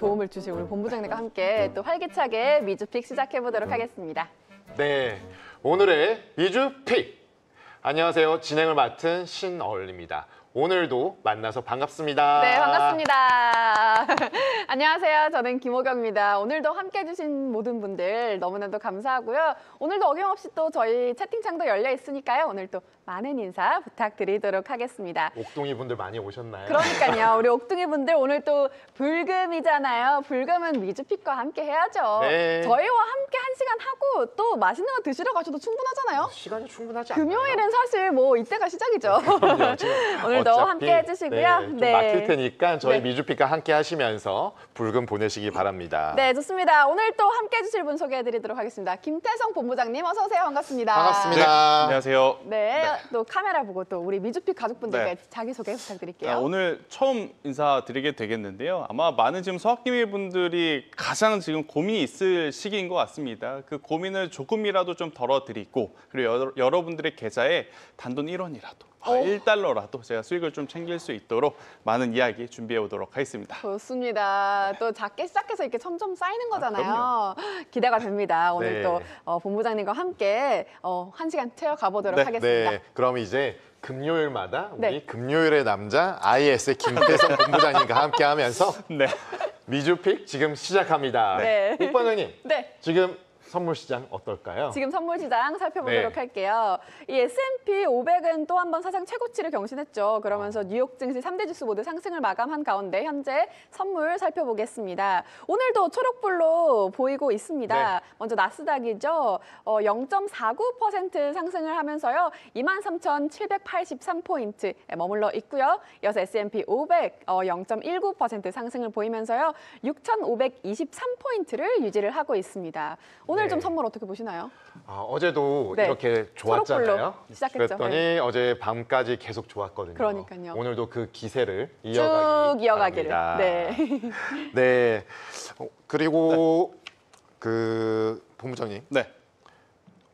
도움을 주실 우리 본부장님과 함께 또 활기차게 미주픽 시작해보도록 하겠습니다. 네, 오늘의 미주픽. 안녕하세요. 진행을 맡은 신얼입니다. 오늘도 만나서 반갑습니다. 네, 반갑습니다. 안녕하세요. 저는 김호경입니다. 오늘도 함께해 주신 모든 분들 너무나도 감사하고요. 오늘도 어김없이 또 저희 채팅창도 열려 있으니까요. 오늘 또 많은 인사 부탁드리도록 하겠습니다. 옥둥이 분들 많이 오셨나요? 그러니까요. 우리 옥둥이 분들 오늘 또 불금이잖아요. 불금은 미주픽과 함께 해야죠. 네. 저희와 함께 1시간 하고 또 맛있는 거 드시러 가셔도 충분하잖아요. 시간이 충분하지 않나요? 금요일은 사실 뭐 이때가 시작이죠. 오늘도 함께 해주시고요. 네, 좀 막힐 테니까 저희 미주픽과 함께 하시면서 불금 보내시기 바랍니다. 네, 좋습니다. 오늘 또 함께 해주실 분 소개해드리도록 하겠습니다. 김태성 본부장님 어서 오세요. 반갑습니다. 반갑습니다. 네, 안녕하세요. 네, 또 카메라 보고 또 우리 미주픽 가족분들께 네. 자기소개 부탁드릴게요. 오늘 처음 인사드리게 되겠는데요. 아마 많은 지금 서학기미 분들이 가장 지금 고민이 있을 시기인 것 같습니다. 그 고민을 조금이라도 좀 덜어드리고 그리고 여러분들의 계좌에 단돈 1원이라도 1달러라도 제가 수익을 좀 챙길 수 있도록 많은 이야기 준비해 오도록 하겠습니다. 좋습니다. 또 작게 시작해서 이렇게 점점 쌓이는 거잖아요. 기대가 됩니다. 오늘 네. 또 본부장님과 함께 1시간 채워가 보도록 하겠습니다. 네, 그럼 이제 금요일마다 우리 네. 금요일의 남자 IS의 김태성 본부장님과 함께 하면서 네. 미주픽 지금 시작합니다. 네. 옥반장님, 네. 지금 선물 시장 어떨까요? 지금 선물 시장 살펴보도록 네. 할게요. 이 S&P 500은 또 한 번 사상 최고치를 경신했죠. 그러면서 뉴욕 증시 3대 지수 모두 상승을 마감한 가운데 현재 선물 살펴보겠습니다. 오늘도 초록불로 보이고 있습니다. 네. 먼저 나스닥이죠. 0.49% 상승을 하면서요. 23,783포인트에 머물러 있고요. 이어서 S&P 500 0.19% 상승을 보이면서요. 6,523포인트를 유지를 하고 있습니다. 오늘 네. 좀 선물 어떻게 보시나요? 어제도 네. 이렇게 좋았잖아요. 초록불로 시작했죠. 그랬더니 네. 어제 밤까지 계속 좋았거든요. 그러니까요. 오늘도 그 기세를 쭉 이어가기 이어가기를. 바랍니다. 네. 네. 그리고 그 본부장님, 네.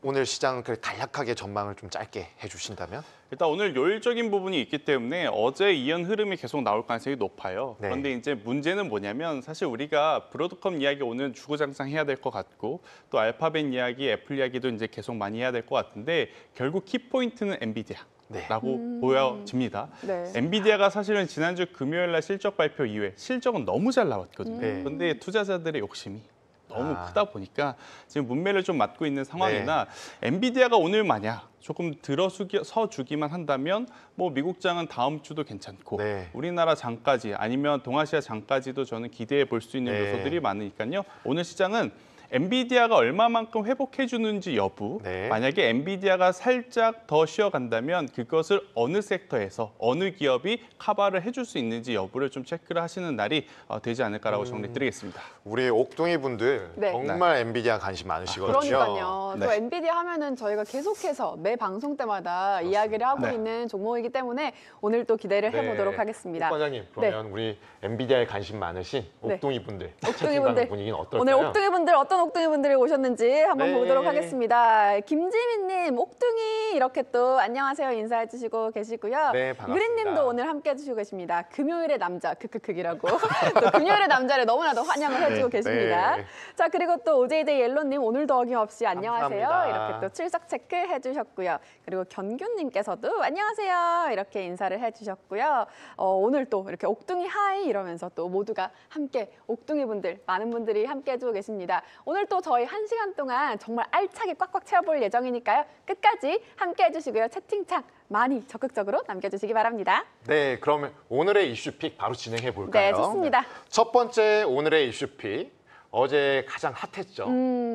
오늘 시장 그 간략하게 전망을 좀 짧게 해주신다면? 일단 오늘 요일적인 부분이 있기 때문에 어제 이은 흐름이 계속 나올 가능성이 높아요. 네. 그런데 이제 문제는 뭐냐면 사실 우리가 브로드컴 이야기 오늘 주구장창 해야 될 것 같고 또 알파벳 이야기, 애플 이야기도 이제 계속 많이 해야 될 것 같은데 결국 키포인트는 엔비디아. 네. 라고 보여집니다. 네. 엔비디아가 사실은 지난주 금요일 날 실적 발표 이후에 실적은 너무 잘 나왔거든요. 네. 그런데 투자자들의 욕심이 너무 아. 크다 보니까 지금 문매를 좀 맞고 있는 상황이나 엔비디아가 오늘 만약 조금 들어서 주기만 한다면 뭐 미국장은 다음 주도 괜찮고 네. 우리나라 장까지 아니면 동아시아 장까지도 저는 기대해 볼 수 있는 네. 요소들이 많으니까요. 오늘 시장은 엔비디아가 얼마만큼 회복해 주는지 여부, 네. 만약에 엔비디아가 살짝 더 쉬어간다면 그것을 어느 섹터에서 어느 기업이 커버를 해줄 수 있는지 여부를 좀 체크를 하시는 날이 되지 않을까라고 정리드리겠습니다. 우리 옥둥이 분들 네. 정말 엔비디아 관심 많으시거든요. 그러니까요. 또 네. 엔비디아 하면은 저희가 계속해서 매 방송 때마다 이야기를 하고 네. 있는 종목이기 때문에 오늘 또 기대를 해보도록 하겠습니다. 옥반장님, 그러면 우리 엔비디아에 관심 많으신 네. 옥둥이 분들, 옥둥이 분들, 분위기는 어떨까요? 오늘 옥둥이 분들 어떤 옥둥이 분들이 오셨는지 한번 네. 보도록 하겠습니다. 김지민님, 옥둥이 이렇게 또 안녕하세요 인사해 주시고 계시고요. 네, 반갑습니다. 유리님도 오늘 함께 해주시고 계십니다. 금요일의 남자 크크크이라고 또 금요일의 남자를 너무나도 환영을 해주고 네. 계십니다. 네. 자 그리고 또 오제이데이 옐로님 오늘도 어김없이 안녕하세요 감사합니다. 이렇게 또 출석 체크 해주셨고요. 그리고 견균님께서도 안녕하세요 이렇게 인사를 해주셨고요. 오늘 또 이렇게 옥둥이 하이 이러면서 또 모두가 함께 옥둥이 분들 많은 분들이 함께 해주고 계십니다. 오늘 또 저희 1시간 동안 정말 알차게 꽉꽉 채워볼 예정이니까요. 끝까지 함께 해주시고요. 채팅창 많이 적극적으로 남겨주시기 바랍니다. 네, 그러면 오늘의 이슈픽 바로 진행해 볼까요? 네, 좋습니다. 첫 번째 오늘의 이슈픽. 어제 가장 핫했죠.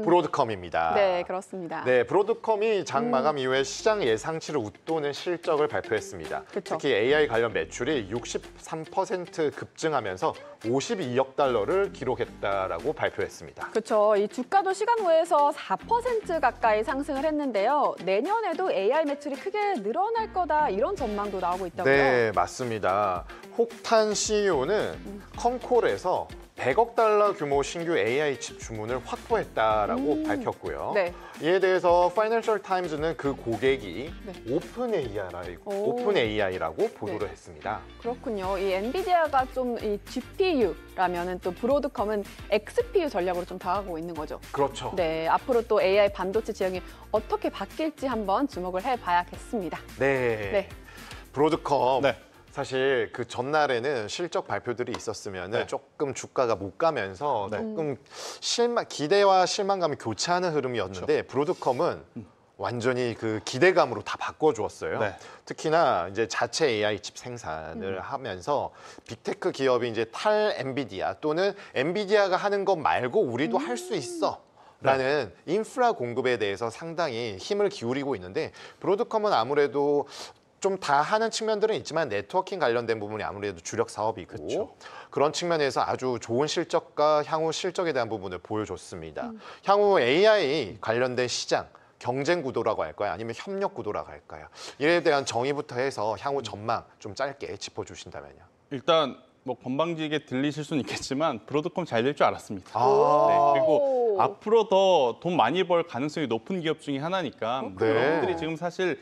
브로드컴입니다. 네, 그렇습니다. 네, 브로드컴이 장 마감 이후에 시장 예상치를 웃도는 실적을 발표했습니다. 그쵸. 특히 AI 관련 매출이 63% 급증하면서 52억 달러를 기록했다라고 발표했습니다. 그렇죠. 이 주가도 시간 후에서 4% 가까이 상승을 했는데요. 내년에도 AI 매출이 크게 늘어날 거다 이런 전망도 나오고 있다고요. 네, 맞습니다. 혹탄 CEO는 컴콜에서 100억 달러 규모 신규 AI 칩 주문을 확보했다라고 밝혔고요. 네. 이에 대해서 파이낸셜 타임즈는 그 고객이 네. 오픈 AI라고 보도를 했습니다. 그렇군요. 이 엔비디아가 좀 이 GPU라면은 또 브로드컴은 XPU 전략으로 좀 다가가고 있는 거죠. 그렇죠. 네, 앞으로 또 AI 반도체 지형이 어떻게 바뀔지 한번 주목을 해봐야겠습니다. 네. 네. 브로드컴. 네. 사실 그 전날에는 실적 발표들이 있었으면 네. 조금 주가가 못 가면서 네. 조금 기대와 실망감이 교차하는 흐름이었는데 브로드컴은 완전히 그 기대감으로 다 바꿔주었어요. 네. 특히나 이제 자체 AI 칩 생산을 하면서 빅테크 기업이 이제 탈 엔비디아 또는 엔비디아가 하는 것 말고 우리도 할 수 있어. 라는 인프라 공급에 대해서 상당히 힘을 기울이고 있는데 브로드컴은 아무래도 좀 다 하는 측면들은 있지만 네트워킹 관련된 부분이 아무래도 주력 사업이고 그쵸. 그런 측면에서 아주 좋은 실적과 향후 실적에 대한 부분을 보여줬습니다. 향후 AI 관련된 시장 경쟁 구도라고 할까요? 아니면 협력 구도라고 할까요? 이에 대한 정의부터 해서 향후 전망 좀 짧게 짚어주신다면요. 일단 뭐 건방지게 들리실 수는 있겠지만 브로드컴 잘 될 줄 알았습니다. 아. 네, 그리고 앞으로 더 돈 많이 벌 가능성이 높은 기업 중에 하나니까 네. 여러분들이 지금 사실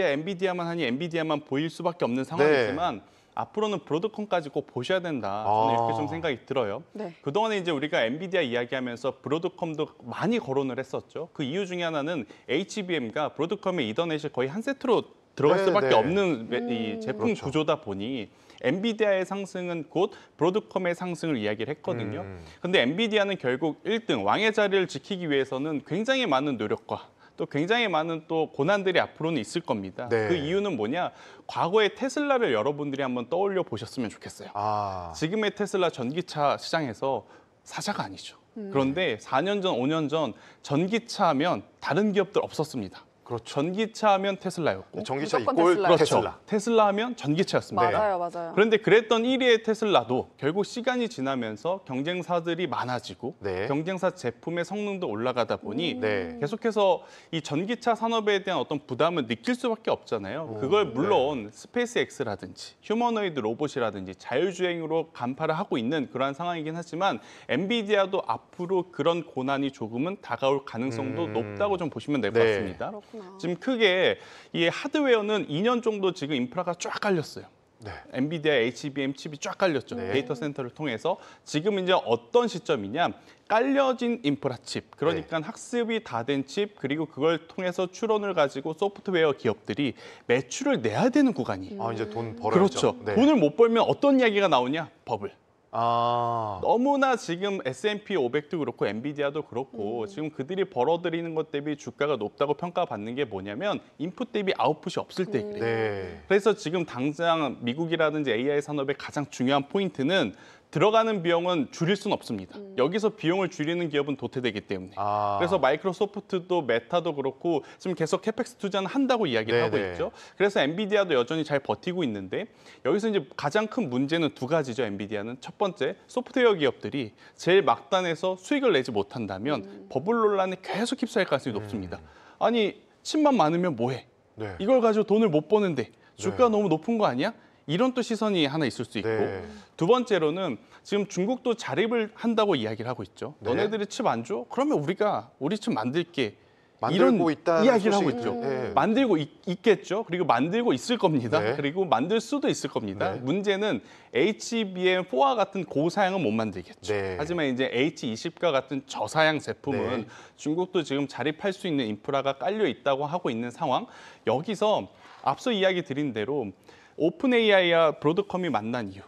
엔비디아만 하니 엔비디아만 보일 수밖에 없는 상황이지만 앞으로는 브로드컴까지 꼭 보셔야 된다. 저는 이렇게 좀 생각이 들어요. 네. 그동안에 이제 우리가 엔비디아 이야기하면서 브로드컴도 많이 거론을 했었죠. 그 이유 중에 하나는 HBM과 브로드컴의 이더넷이 거의 한 세트로 들어갈 네, 수밖에 네. 없는 이 제품 그렇죠. 구조다 보니 엔비디아의 상승은 곧 브로드컴의 상승을 이야기를 했거든요. 근데 엔비디아는 결국 1등 왕의 자리를 지키기 위해서는 굉장히 많은 노력과 또 굉장히 많은 또 고난들이 앞으로는 있을 겁니다. 네. 그 이유는 뭐냐? 과거의 테슬라를 여러분들이 한번 떠올려 보셨으면 좋겠어요. 아, 지금의 테슬라 전기차 시장에서 사자가 아니죠. 그런데 4년 전, 5년 전 전기차 하면 다른 기업들 없었습니다. 그렇죠. 전기차 하면 테슬라였고 전기차 무조건 이꼴 테슬라. 테슬라. 테슬라 하면 전기차였습니다. 맞아요, 맞아요. 그런데 그랬던 1위의 테슬라도 결국 시간이 지나면서 경쟁사들이 많아지고 네. 경쟁사 제품의 성능도 올라가다 보니 네. 계속해서 이 전기차 산업에 대한 어떤 부담을 느낄 수밖에 없잖아요. 그걸 물론 스페이스 X라든지 휴머노이드 로봇이라든지 자율주행으로 간파를 하고 있는 그러한 상황이긴 하지만 엔비디아도 앞으로 그런 고난이 조금은 다가올 가능성도 높다고 좀 보시면 될 것 네. 같습니다. 그렇구나. 지금 크게 이 하드웨어는 2년 정도 지금 인프라가 쫙 깔렸어요. 네. 엔비디아 HBM 칩이 쫙 깔렸죠. 네. 데이터 센터를 통해서 지금 이제 어떤 시점이냐? 깔려진 인프라 칩. 그러니까 학습이 다 된 칩 그리고 그걸 통해서 추론을 가지고 소프트웨어 기업들이 매출을 내야 되는 구간이에요. 아, 이제 돈 벌어야죠. 그렇죠. 네. 돈을 못 벌면 어떤 이야기가 나오냐? 버블. 아, 너무나 지금 S&P 500도 그렇고 엔비디아도 그렇고 지금 그들이 벌어들이는 것 대비 주가가 높다고 평가받는 게 뭐냐면 인풋 대비 아웃풋이 없을 때 그래요. 네. 그래서 지금 당장 미국이라든지 AI 산업의 가장 중요한 포인트는 들어가는 비용은 줄일 수는 없습니다. 여기서 비용을 줄이는 기업은 도태되기 때문에. 아. 그래서 마이크로소프트도 메타도 그렇고 지금 계속 캐펙스 투자는 한다고 이야기를 하고 네네. 있죠. 그래서 엔비디아도 여전히 잘 버티고 있는데 여기서 이제 가장 큰 문제는 두 가지죠. 엔비디아는 첫 번째 소프트웨어 기업들이 제일 막단에서 수익을 내지 못한다면 버블 논란에 계속 휩싸일 가능성이 높습니다. 아니 칩만 많으면 뭐해? 네. 이걸 가지고 돈을 못 버는데 주가가 너무 높은 거 아니야? 이런 또 시선이 하나 있을 수 있고 네. 두 번째로는 지금 중국도 자립을 한다고 이야기를 하고 있죠. 네. 너네들이 칩 안 줘? 그러면 우리가 우리 칩 만들게. 만들고 이런 있다는 이야기를 하고 소식이- 있죠. 네. 만들고 있겠죠. 그리고 만들고 있을 겁니다. 네. 그리고 만들 수도 있을 겁니다. 네. 문제는 HBM4와 같은 고사양은 못 만들겠죠. 네. 하지만 이제 H20과 같은 저사양 제품은 네. 중국도 지금 자립할 수 있는 인프라가 깔려 있다고 하고 있는 상황. 여기서 앞서 이야기 드린 대로 오픈 AI와 브로드컴이 만난 이유.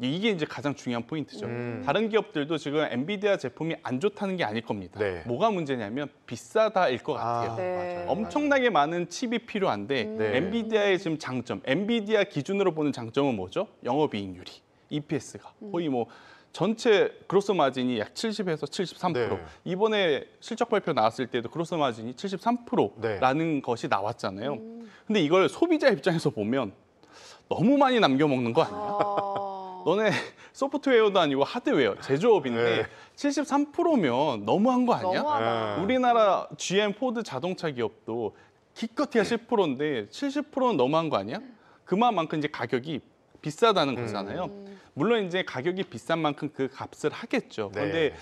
이게 이제 가장 중요한 포인트죠. 다른 기업들도 지금 엔비디아 제품이 안 좋다는 게 아닐 겁니다. 네. 뭐가 문제냐면 비싸다일 것 같아요. 네. 맞아요. 엄청나게 많은 칩이 필요한데 네. 엔비디아의 지금 장점, 엔비디아 기준으로 보는 장점은 뭐죠? 영업이익률이, EPS가 거의 뭐 전체 그로스 마진이 약 70에서 73%. 네. 이번에 실적 발표 나왔을 때도 그로스 마진이 73%라는 것이 나왔잖아요. 근데 이걸 소비자 입장에서 보면 너무 많이 남겨 먹는 거 아니야? 너네 소프트웨어도 아니고 하드웨어, 제조업인데 네. 73%면 너무한 거 아니야? 너무하다. 네. 우리나라 GM, 포드 자동차 기업도 기껏해야 10%인데 70%는 너무한 거 아니야? 그만큼 이제 가격이 비싸다는 거잖아요. 물론 이제 가격이 비싼 만큼 그 값을 하겠죠. 네. 그런데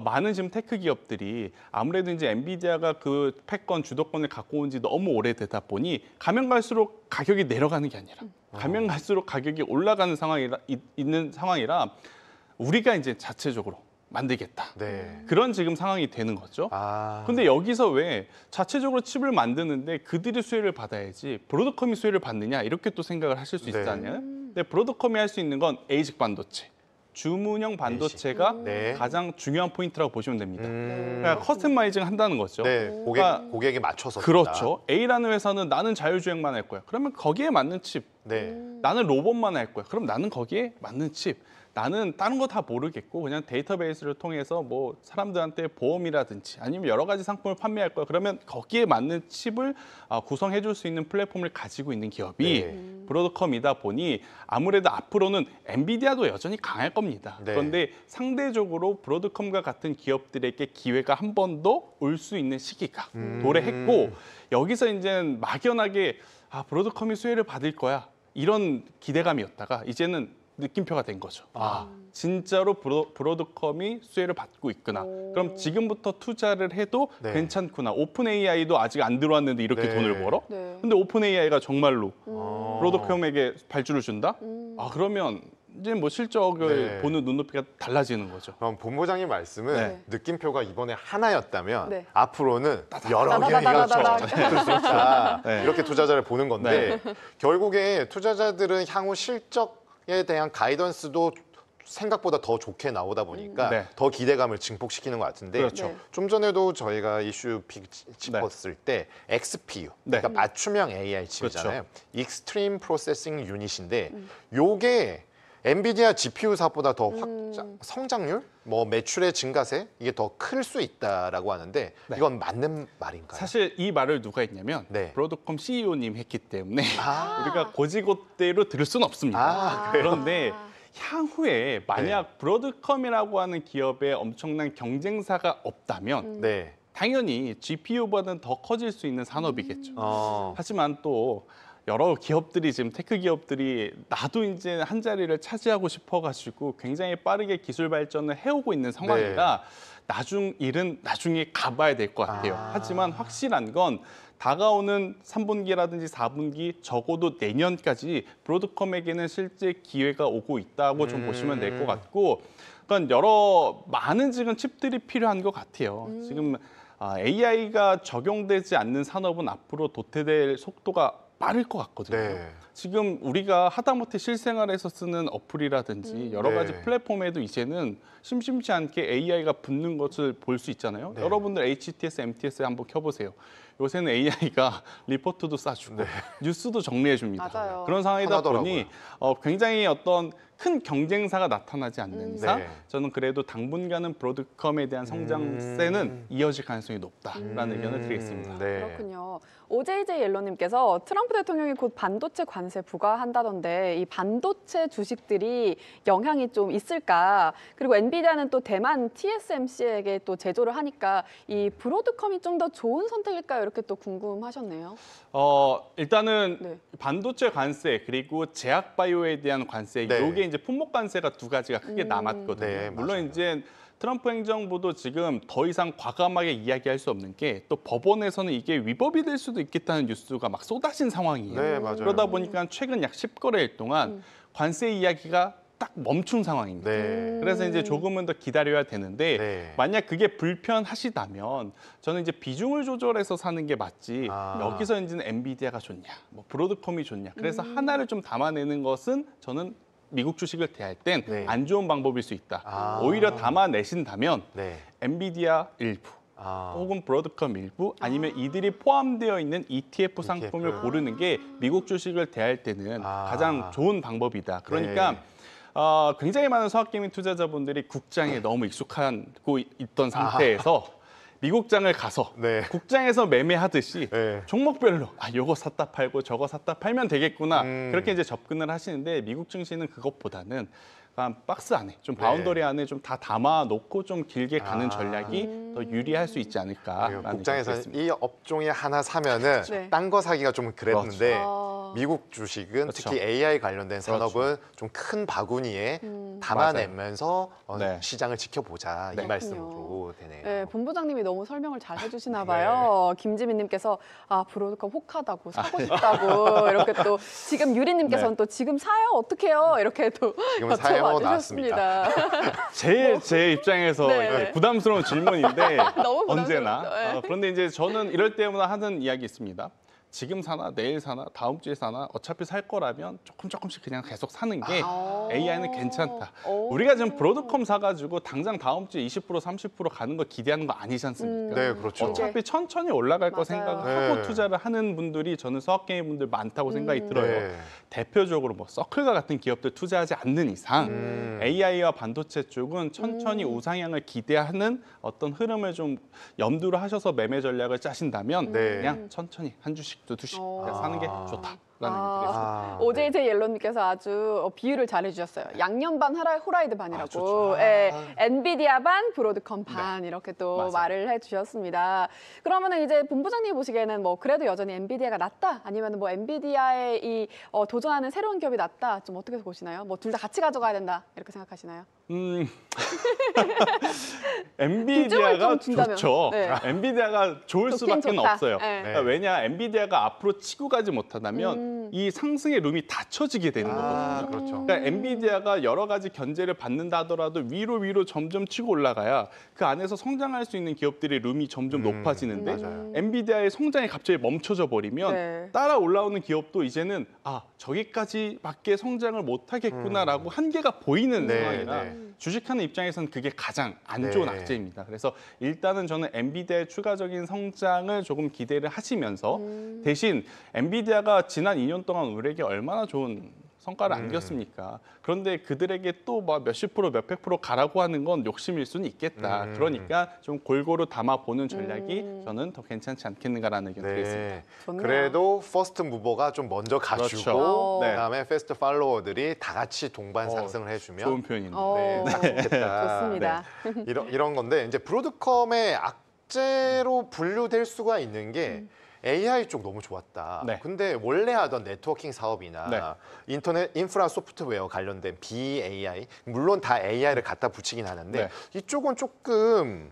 많은 지금 테크 기업들이 아무래도 이제 엔비디아가 그 패권 주도권을 갖고 온 지 너무 오래되다 보니 가면 갈수록 가격이 내려가는 게 아니라 가면 갈수록 가격이 올라가는 있는 상황이라 우리가 이제 자체적으로 만들겠다. 네. 그런 지금 상황이 되는 거죠. 아. 근데 여기서 왜 자체적으로 칩을 만드는데 그들이 수혜를 받아야지 브로드컴이 수혜를 받느냐 이렇게 또 생각을 하실 수 네. 있잖아요. 근데 브로드컴이 할 수 있는 건 에이직 반도체, 주문형 반도체가 네. 가장 중요한 포인트라고 보시면 됩니다. 음. 그러니까 커스터마이징 한다는 거죠. 네, 그러니까 고객에 맞춰서. 그렇죠. A라는 회사는 나는 자율주행만 할 거야. 그러면 거기에 맞는 칩. 쓴다. 네. 나는 로봇만 할 거야. 그럼 나는 거기에 맞는 칩. 나는 다른 거 다 모르겠고 그냥 데이터베이스를 통해서 뭐 사람들한테 보험이라든지 아니면 여러 가지 상품을 판매할 거야. 그러면 거기에 맞는 칩을 구성해 줄 수 있는 플랫폼을 가지고 있는 기업이 네. 브로드컴이다 보니 아무래도 앞으로는 엔비디아도 여전히 강할 겁니다. 네. 그런데 상대적으로 브로드컴과 같은 기업들에게 기회가 한 번 더 올 수 있는 시기가 도래했고 여기서 이제 막연하게 브로드컴이 수혜를 받을 거야. 이런 기대감이었다가 이제는 느낌표가 된 거죠. 진짜로 브로드컴이 수혜를 받고 있구나. 그럼 지금부터 투자를 해도 네. 괜찮구나. 오픈 AI도 아직 안 들어왔는데 이렇게 네. 돈을 벌어? 네. 근데 오픈 AI가 정말로 어. 브로드컴에게 발주를 준다? 그러면 이제 뭐 실적을 네. 보는 눈높이가 달라지는 거죠. 그럼 본부장님 말씀은 네. 느낌표가 이번에 하나였다면 네. 앞으로는 여러 개가 따다다다다다다. 자 네. 이렇게 투자자를 보는 건데 결국에 투자자들은 향후 실적에 대한 가이던스도 생각보다 더 좋게 나오다 보니까 네. 더 기대감을 증폭시키는 것 같은데 그렇죠. 네. 좀 전에도 저희가 이슈 픽 짚었을 때 XPU, 네. 그러니까 맞춤형 AI 칩이잖아요. Extreme Processing Unit인데 요게 엔비디아 GPU 사업보다 더 성장률, 뭐 매출의 증가세 이게 더 클 수 있다라고 하는데 네. 이건 맞는 말인가요? 사실 이 말을 누가 했냐면 네. 브로드컴 CEO님 했기 때문에 아. 우리가 고지고대로 들을 수는 없습니다. 아, 그래요? 그런데 향후에 만약 브로드컴이라고 하는 기업에 엄청난 경쟁사가 없다면 네. 당연히 GPU보다는 더 커질 수 있는 산업이겠죠. 하지만 또 여러 기업들이 지금 테크 기업들이 나도 이제 한 자리를 차지하고 싶어가지고 굉장히 빠르게 기술 발전을 해오고 있는 상황이라 일은 나중에 가봐야 될 것 같아요. 하지만 확실한 건 다가오는 3분기라든지 4분기 적어도 내년까지 브로드컴에게는 실제 기회가 오고 있다고 좀 보시면 될 것 같고 그러니까 많은 지금 칩들이 필요한 것 같아요. 지금 AI가 적용되지 않는 산업은 앞으로 도태될 속도가 빠를 것 같거든요. 네. 지금 우리가 하다못해 실생활에서 쓰는 어플이라든지 여러 네. 가지 플랫폼에도 이제는 심심치 않게 AI가 붙는 것을 볼 수 있잖아요. 네. 여러분들 HTS, MTS 한번 켜보세요. 요새는 AI가 리포트도 싸주고 뉴스도 정리해 줍니다. 맞아요. 그런 상황이다 하나더라고요. 보니 굉장히 어떤 큰 경쟁사가 나타나지 않는 이상 네. 저는 그래도 당분간은 브로드컴에 대한 성장세는 이어질 가능성이 높다라는 의견을 드리겠습니다. 네. 그렇군요. OJJ 옐로님께서 트럼프 대통령이 곧 반도체 관세 부과한다던데 이 반도체 주식들이 영향이 좀 있을까? 그리고 엔비디아는 또 대만 TSMC에게 또 제조를 하니까 이 브로드컴이 좀 더 좋은 선택일까요? 이렇게 또 궁금하셨네요. 일단은 네. 반도체 관세 그리고 제약 바이오에 대한 관세 네. 이게 이제 품목 관세가 두 가지가 크게 남았거든요. 네, 물론 맞아요. 이제 트럼프 행정부도 지금 더 이상 과감하게 이야기할 수 없는 게 또 법원에서는 이게 위법이 될 수도 있겠다는 뉴스가 막 쏟아진 상황이에요. 네, 맞아요. 그러다 보니까 최근 약 10거래일 동안 관세 이야기가 딱 멈춘 상황입니다. 네. 그래서 이제 조금은 더 기다려야 되는데 네. 만약 그게 불편하시다면 저는 이제 비중을 조절해서 사는 게 맞지 여기서 이제는 엔비디아가 좋냐, 뭐 브로드컴이 좋냐. 그래서 하나를 좀 담아내는 것은 저는 미국 주식을 대할 땐 안 네. 좋은 방법일 수 있다. 오히려 담아내신다면 네. 엔비디아 일부 혹은 브로드컴 일부 아니면 이들이 포함되어 있는 ETF 상품을 고르는 게 미국 주식을 대할 때는 가장 좋은 방법이다. 그러니까 네. 굉장히 많은 서학개미 투자자분들이 국장에 너무 익숙하고 있던 상태에서 미국장을 가서 네. 국장에서 매매하듯이 네. 종목별로 요거 샀다 팔고 저거 샀다 팔면 되겠구나 그렇게 이제 접근을 하시는데 미국 증시는 그것보다는 박스 안에 좀 바운더리 안에 좀 다 담아놓고 좀 길게 가는 전략이 더 유리할 수 있지 않을까라는 국장에서 생각이 이 업종에 하나 사면은 네. 딴 거 사기가 좀 그랬는데 아. 미국 주식은 그렇죠. 특히 AI 관련된 산업은 그렇죠. 좀 큰 바구니에 담아내면서 네. 시장을 지켜보자 네. 이 말씀으로 되네요. 네, 본부장님이 너무 설명을 잘 해주시나 네. 봐요. 김지민님께서 브로드컴 혹하다고 사고 싶다고 이렇게 또 지금 유리님께서는 네. 또 지금 사요 어떡해요 이렇게 또 지금 사요 여쭤봐 나왔습니다. 주셨습니다. 제 입장에서 네. 이렇게 부담스러운 질문인데 너무 언제나. 부담스럽죠. 네. 그런데 이제 저는 이럴 때마다 하는 이야기 있습니다. 지금 사나 내일 사나 다음 주에 사나 어차피 살 거라면 조금씩 그냥 계속 사는 게 AI는 괜찮다. 우리가 지금 브로드컴 사가지고 당장 다음 주에 20% 30% 가는 거 기대하는 거 아니지 않습니까? 네, 그렇죠. 어차피 천천히 올라갈 거 맞아요. 생각하고 네. 투자를 하는 분들이 저는 서학개미 분들 많다고 생각이 들어요. 네. 대표적으로 뭐 서클과 같은 기업들 투자하지 않는 이상 AI와 반도체 쪽은 천천히 우상향을 기대하는 어떤 흐름을 좀 염두를 하셔서 매매 전략을 짜신다면 네. 그냥 천천히 한 주씩 두 주씩 그냥 사는 게 좋다라는 아. 얘기를 아, OJJ 옐로님께서 아주 비유를 잘 해주셨어요. 양념 반 후라이드 반이라고. 좋죠. 예, 엔비디아 반, 브로드컴 반 이렇게 또 맞아요. 말을 해주셨습니다. 그러면은 이제 본부장님 보시기에는 뭐 그래도 여전히 엔비디아가 낫다, 아니면 뭐 엔비디아의 이 도전하는 새로운 기업이 낫다, 좀 어떻게 보시나요? 뭐 둘 다 같이 가져가야 된다 이렇게 생각하시나요? 엔비디아가 좀 준다면. 좋죠. 네. 엔비디아가 좋을 좋긴 수밖에 좋다. 없어요. 네. 그러니까 왜냐, 엔비디아가 앞으로 치고 가지 못한다면 이 상승의 룸이 닫혀지게 되는 거거든요. 그렇죠. 그러니까 엔비디아가 여러 가지 견제를 받는다 하더라도 위로 점점 치고 올라가야 그 안에서 성장할 수 있는 기업들의 룸이 점점 높아지는데 맞아요. 엔비디아의 성장이 갑자기 멈춰져 버리면 네. 따라 올라오는 기업도 이제는 저기까지밖에 성장을 못 하겠구나라고 한계가 보이는 네, 상황이라 네. 주식하는 입장에서는 그게 가장 안 좋은 네. 악재입니다. 그래서 일단은 저는 엔비디아의 추가적인 성장을 조금 기대를 하시면서 대신 엔비디아가 지난 2년 동안 우리에게 얼마나 좋은 성과를 안겼습니까? 그런데 그들에게 또 뭐 몇십 프로, 몇백 프로 가라고 하는 건 욕심일 수는 있겠다. 그러니까 좀 골고루 담아보는 전략이 저는 더 괜찮지 않겠는가라는 의견 드리겠습니다. 네. 좋네요. 그래도 퍼스트 무버가 좀 먼저 가주고 그렇죠. 네. 그다음에 패스트 팔로워들이 다 같이 동반 상승을 해주면 좋은 표현입니다. 어, 딱 좋겠다. 좋습니다. 이런 건데 이제 브로드컴의 악재로 분류될 수가 있는 게 AI 쪽 너무 좋았다. 네. 근데 원래 하던 네트워킹 사업이나 네. 인터넷 인프라 소프트웨어 관련된 BAI 물론 다 AI를 갖다 붙이긴 하는데 네. 이쪽은 조금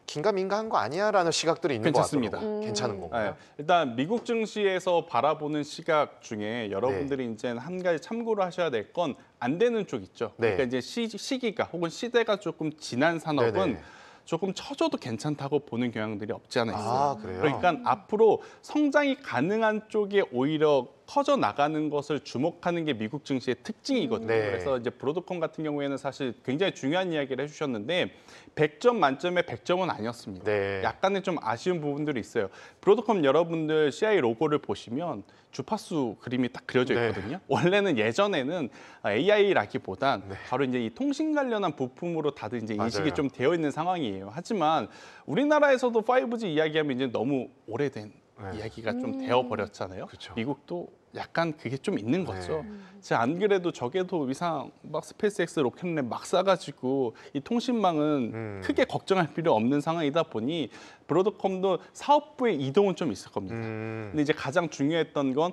긴가민가한 거 아니야라는 시각들이 있는 괜찮습니다. 것 같더라고요. 괜찮은 건가요? 네, 일단 미국 증시에서 바라보는 시각 중에 여러분들이 네. 이제 한 가지 참고를 하셔야 될 건 안 되는 쪽 있죠. 네. 그러니까 이제 시기가 혹은 시대가 조금 지난 산업은 네네. 조금 처져도 괜찮다고 보는 경향들이 없지 않아 있어요. 아, 그래요? 그러니까 앞으로 성장이 가능한 쪽에 오히려 커져 나가는 것을 주목하는 게 미국 증시의 특징이거든요. 네. 그래서 이제 브로드컴 같은 경우에는 사실 굉장히 중요한 이야기를 해주셨는데 100점 만점에 100점은 아니었습니다. 네. 약간의 좀 아쉬운 부분들이 있어요. 브로드컴 여러분들 CI 로고를 보시면 주파수 그림이 딱 그려져 네. 있거든요. 원래는 예전에는 AI라기보단 바로 이제 이 통신 관련한 부품으로 다들 이제 인식이 맞아요. 좀 되어 있는 상황이에요. 하지만 우리나라에서도 5G 이야기하면 이제 너무 오래된 네. 이야기가 좀 되어 버렸잖아요. 그쵸. 미국도 약간 그게 좀 있는 거죠. 네. 제가 안 그래도 적에도 이상 막 스페이스X 로켓랩 막 싸가지고 이 통신망은 크게 걱정할 필요 없는 상황이다 보니 브로드컴도 사업부의 이동은 좀 있을 겁니다. 근데 이제 가장 중요했던 건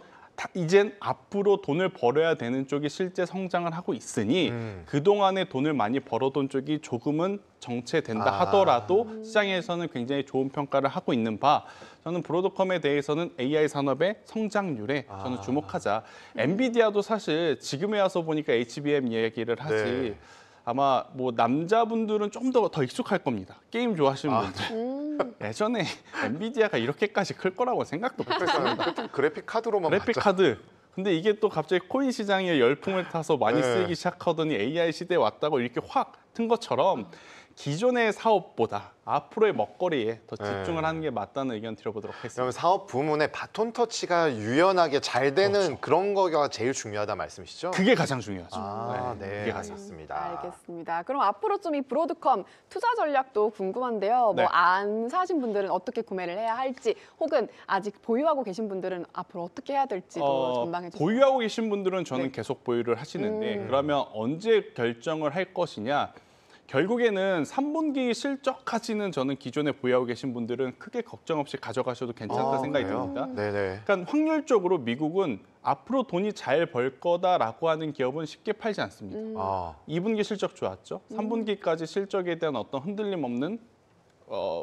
이젠 앞으로 돈을 벌어야 되는 쪽이 실제 성장을 하고 있으니 그동안에 돈을 많이 벌어둔 쪽이 조금은 정체된다 아. 하더라도 시장에서는 굉장히 좋은 평가를 하고 있는 바 저는 브로드컴에 대해서는 AI 산업의 성장률에 저는 주목하자. 엔비디아도 사실 지금에 와서 보니까 HBM 이야기를 하지 네. 아마 뭐 남자분들은 좀 더 익숙할 겁니다. 게임 좋아하시는 분들. 예전에 엔비디아가 이렇게까지 클 거라고 생각도 못했어요. 그때 그래픽 카드로만 그래픽 봤죠. 카드. 근데 이게 또 갑자기 코인 시장에 열풍을 타서 많이 네. 쓰이기 시작하더니 AI 시대에 왔다고 이렇게 확 튼 것처럼 기존의 사업보다 앞으로의 먹거리에 더 집중을 네. 하는 게 맞다는 의견 드려보도록 그러면 하겠습니다. 사업 부문의 바톤 터치가 유연하게 잘 되는 그런 거가 제일 중요하다 말씀이시죠? 그게 가장 중요하죠. 아, 네, 그게 가장. 알겠습니다. 알겠습니다. 그럼 앞으로 좀 이 브로드컴 투자 전략도 궁금한데요. 네. 뭐 안 사신 분들은 어떻게 구매를 해야 할지, 혹은 아직 보유하고 계신 분들은 앞으로 어떻게 해야 될지도 전망해 주세요. 보유하고 계신 분들은 저는 네. 계속 보유를 하시는데 그러면 언제 결정을 할 것이냐? 결국에는 3분기 실적까지는 저는 기존에 보유하고 계신 분들은 크게 걱정 없이 가져가셔도 괜찮다 생각이 그래요? 듭니다. 네네. 그러니까 확률적으로 미국은 앞으로 돈이 잘 벌 거다라고 하는 기업은 쉽게 팔지 않습니다. 아, 2분기 실적 좋았죠. 3분기까지 실적에 대한 어떤 흔들림 없는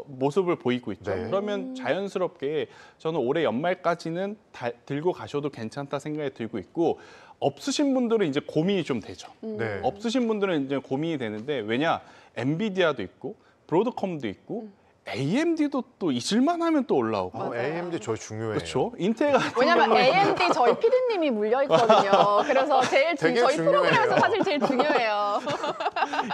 모습을 보이고 있죠. 네. 그러면 자연스럽게 저는 올해 연말까지는 들고 가셔도 괜찮다 생각이 들고 있고 없으신 분들은 이제 고민이 좀 되죠. 네. 없으신 분들은 이제 고민이 되는데 왜냐? 엔비디아도 있고 브로드컴도 있고 AMD도 또 있을만 하면 또 올라오고 맞아요. AMD 저희 중요해요. 그렇죠. 인텔 같은 왜냐면 경우에 AMD 저희 PD님이 물려 있거든요. 그래서 되게 저희 중요해요. 프로그램에서 사실 제일 중요해요.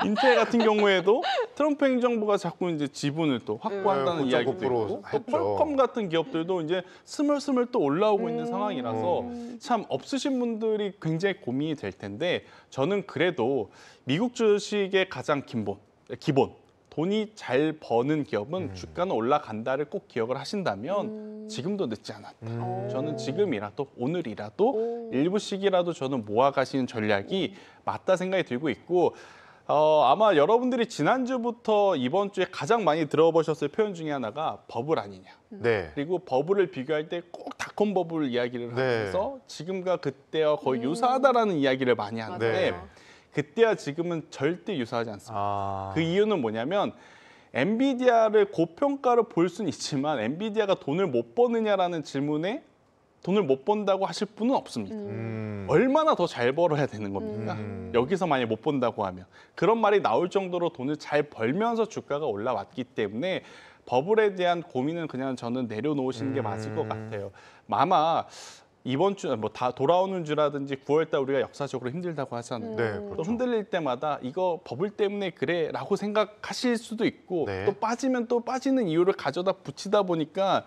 인텔 같은 경우에도 트럼프 행정부가 자꾸 이제 지분을 또 확보한다는 네, 이야기도 9.9% 있고 또 했죠. 퀄컴 같은 기업들도 이제 스멀스멀 또 올라오고 있는 상황이라서 참 없으신 분들이 굉장히 고민이 될 텐데 저는 그래도 미국 주식의 가장 기본 돈이 잘 버는 기업은 주가는 올라간다를 꼭 기억을 하신다면 지금도 늦지 않았다. 저는 지금이라도 오늘이라도 일부씩이라도 저는 모아가시는 전략이 맞다 생각이 들고 있고 아마 여러분들이 지난주부터 이번 주에 가장 많이 들어보셨을 표현 중에 하나가 버블 아니냐. 네. 그리고 버블을 비교할 때 꼭 닷컴 버블 이야기를 네. 하면서 지금과 그때와 거의 유사하다라는 이야기를 많이 하는데 네. 그때와 지금은 절대 유사하지 않습니다. 아, 그 이유는 뭐냐면 엔비디아를 고평가로 볼 수는 있지만 엔비디아가 돈을 못 버느냐라는 질문에 돈을 못 번다고 하실 분은 없습니다. 얼마나 더 잘 벌어야 되는 겁니까? 여기서 만약 못 본다고 하면 그런 말이 나올 정도로 돈을 잘 벌면서 주가가 올라왔기 때문에 버블에 대한 고민은 그냥 저는 내려놓으시는 게 맞을 것 같아요. 아마 이번 주 뭐 다 돌아오는 주라든지 9월달 우리가 역사적으로 힘들다고 하잖아요. 네, 또 그렇죠. 흔들릴 때마다 이거 버블 때문에 그래라고 생각하실 수도 있고 네. 또 빠지면 또 빠지는 이유를 가져다 붙이다 보니까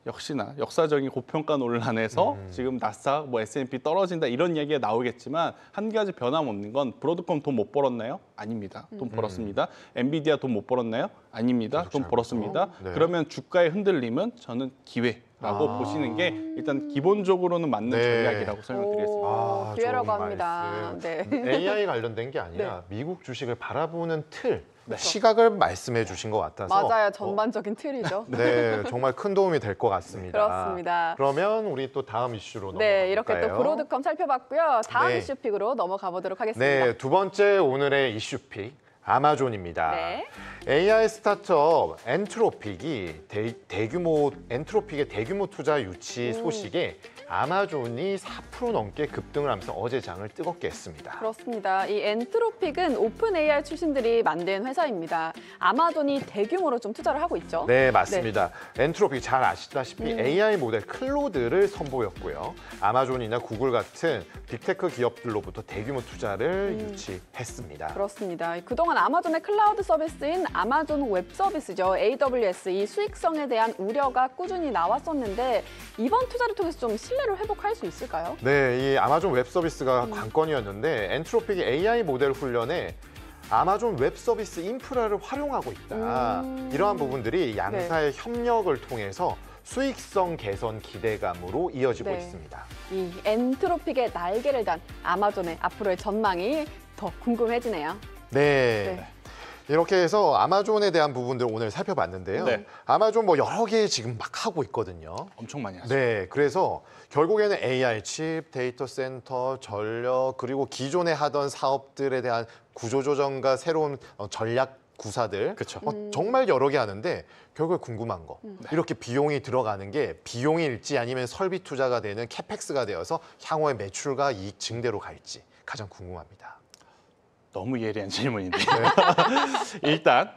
역시나 역사적인 고평가 논란에서 지금 나스닥, 뭐 S&P 떨어진다 이런 이야기가 나오겠지만 한 가지 변함없는 건 브로드컴 돈 못 벌었나요? 아닙니다. 돈 벌었습니다. 엔비디아 돈 못 벌었나요? 아닙니다. 그렇지 돈 않고. 벌었습니다. 네. 그러면 주가의 흔들림은 저는 기회라고 보시는 게 일단 기본적으로는 맞는 네. 전략이라고 설명드리겠습니다. 아, 기회라고 좋은 합니다. 말씀. 네. AI 관련된 게 아니라 미국 주식을 바라보는 틀, 네. 시각을 말씀해 주신 것 같아서 맞아요. 전반적인 틀이죠. 네, 정말 큰 도움이 될 것 같습니다. 그렇습니다. 그러면 우리 또 다음 이슈로 넘어가 볼까요? 네, 이렇게 또 브로드컴 살펴봤고요. 다음 네. 이슈픽으로 넘어가 보도록 하겠습니다. 네, 두 번째 오늘의 이슈픽 아마존입니다. 네. AI 스타트업 엔트로픽이 엔트로픽의 대규모 투자 유치 소식에 아마존이 4% 넘게 급등을 하면서 어제 장을 뜨겁게 했습니다. 그렇습니다. 이 엔트로픽은 오픈 AI 출신들이 만든 회사입니다. 아마존이 대규모로 좀 투자를 하고 있죠. 네, 맞습니다. 엔트로픽 잘 아시다시피 AI 모델 클로드를 선보였고요. 아마존이나 구글 같은 빅테크 기업들로부터 대규모 투자를 유치했습니다. 그렇습니다. 그동안 아마존의 클라우드 서비스인 아마존 웹 서비스죠. AWS 이 수익성에 대한 우려가 꾸준히 나왔었는데 이번 투자를 통해서 좀 신뢰를 회복할 수 있을까요? 네, 이 아마존 웹 서비스가 관건이었는데 엔트로픽이 AI 모델 훈련에 아마존 웹 서비스 인프라를 활용하고 있다. 이러한 부분들이 양사의 협력을 통해서 수익성 개선 기대감으로 이어지고 네. 있습니다. 이 엔트로픽의 날개를 단 아마존의 앞으로의 전망이 더 궁금해지네요. 네. 이렇게 해서 아마존에 대한 부분들 오늘 살펴봤는데요. 네. 아마존 뭐 여러 개 지금 막 하고 있거든요. 엄청 많이 하죠. 네, 그래서 결국에는 AI 칩, 데이터 센터, 전력 그리고 기존에 하던 사업들에 대한 구조조정과 새로운 전략 구사들 그쵸. 정말 여러 개 하는데 결국에 궁금한 거 이렇게 비용이 들어가는 게 비용일지 아니면 설비 투자가 되는 캐펙스가 되어서 향후에 매출과 이익 증대로 갈지 가장 궁금합니다. 너무 예리한 질문인데 일단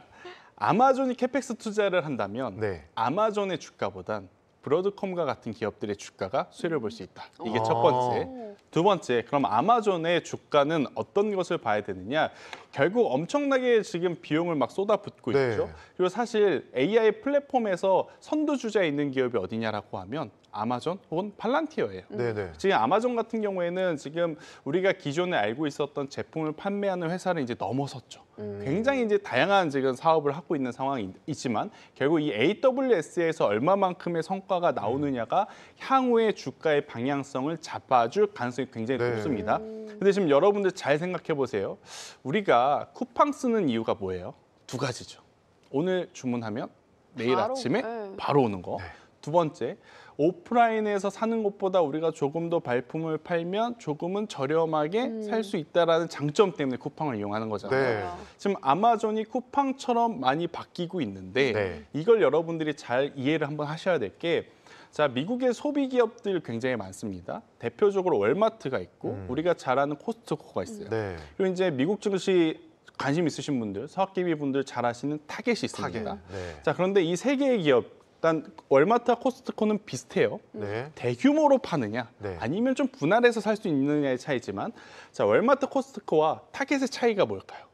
아마존이 캐펙스 투자를 한다면 네. 아마존의 주가보단 브로드컴과 같은 기업들의 주가가 수혜를 볼 수 있다. 이게 아. 첫 번째. 두 번째, 그럼 아마존의 주가는 어떤 것을 봐야 되느냐? 결국 엄청나게 지금 비용을 막 쏟아붓고 네. 있죠. 그리고 사실 AI 플랫폼에서 선두주자에 있는 기업이 어디냐라고 하면 아마존 혹은 팔란티어예요. 네네. 지금 아마존 같은 경우에는 지금 우리가 기존에 알고 있었던 제품을 판매하는 회사를 이제 넘어섰죠. 굉장히 이제 다양한 지금 사업을 하고 있는 상황이지만 결국 이 AWS에서 얼마만큼의 성과가 나오느냐가 향후의 주가의 방향성을 잡아줄 가능성이 굉장히 네. 높습니다. 근데 지금 여러분들 잘 생각해 보세요. 우리가 쿠팡 쓰는 이유가 뭐예요? 두 가지죠. 오늘 주문하면 내일 바로, 아침에 네. 바로 오는 거. 네. 두 번째, 오프라인에서 사는 것보다 우리가 조금 더 발품을 팔면 조금은 저렴하게 살 수 있다라는 장점 때문에 쿠팡을 이용하는 거잖아요. 네. 지금 아마존이 쿠팡처럼 많이 바뀌고 있는데 네. 이걸 여러분들이 잘 이해를 한번 하셔야 될 게, 자, 미국의 소비 기업들 굉장히 많습니다. 대표적으로 월마트가 있고 우리가 잘 아는 코스트코가 있어요. 네. 그리고 이제 미국 증시 관심 있으신 분들, 서학기비 분들 잘 아시는 타겟이 있습니다. 타겟. 네. 자, 그런데 이 세 개의 기업, 일단 월마트와 코스트코는 비슷해요. 네. 대규모로 파느냐, 네. 아니면 좀 분할해서 살 수 있느냐의 차이지만, 자, 월마트, 코스트코와 타겟의 차이가 뭘까요?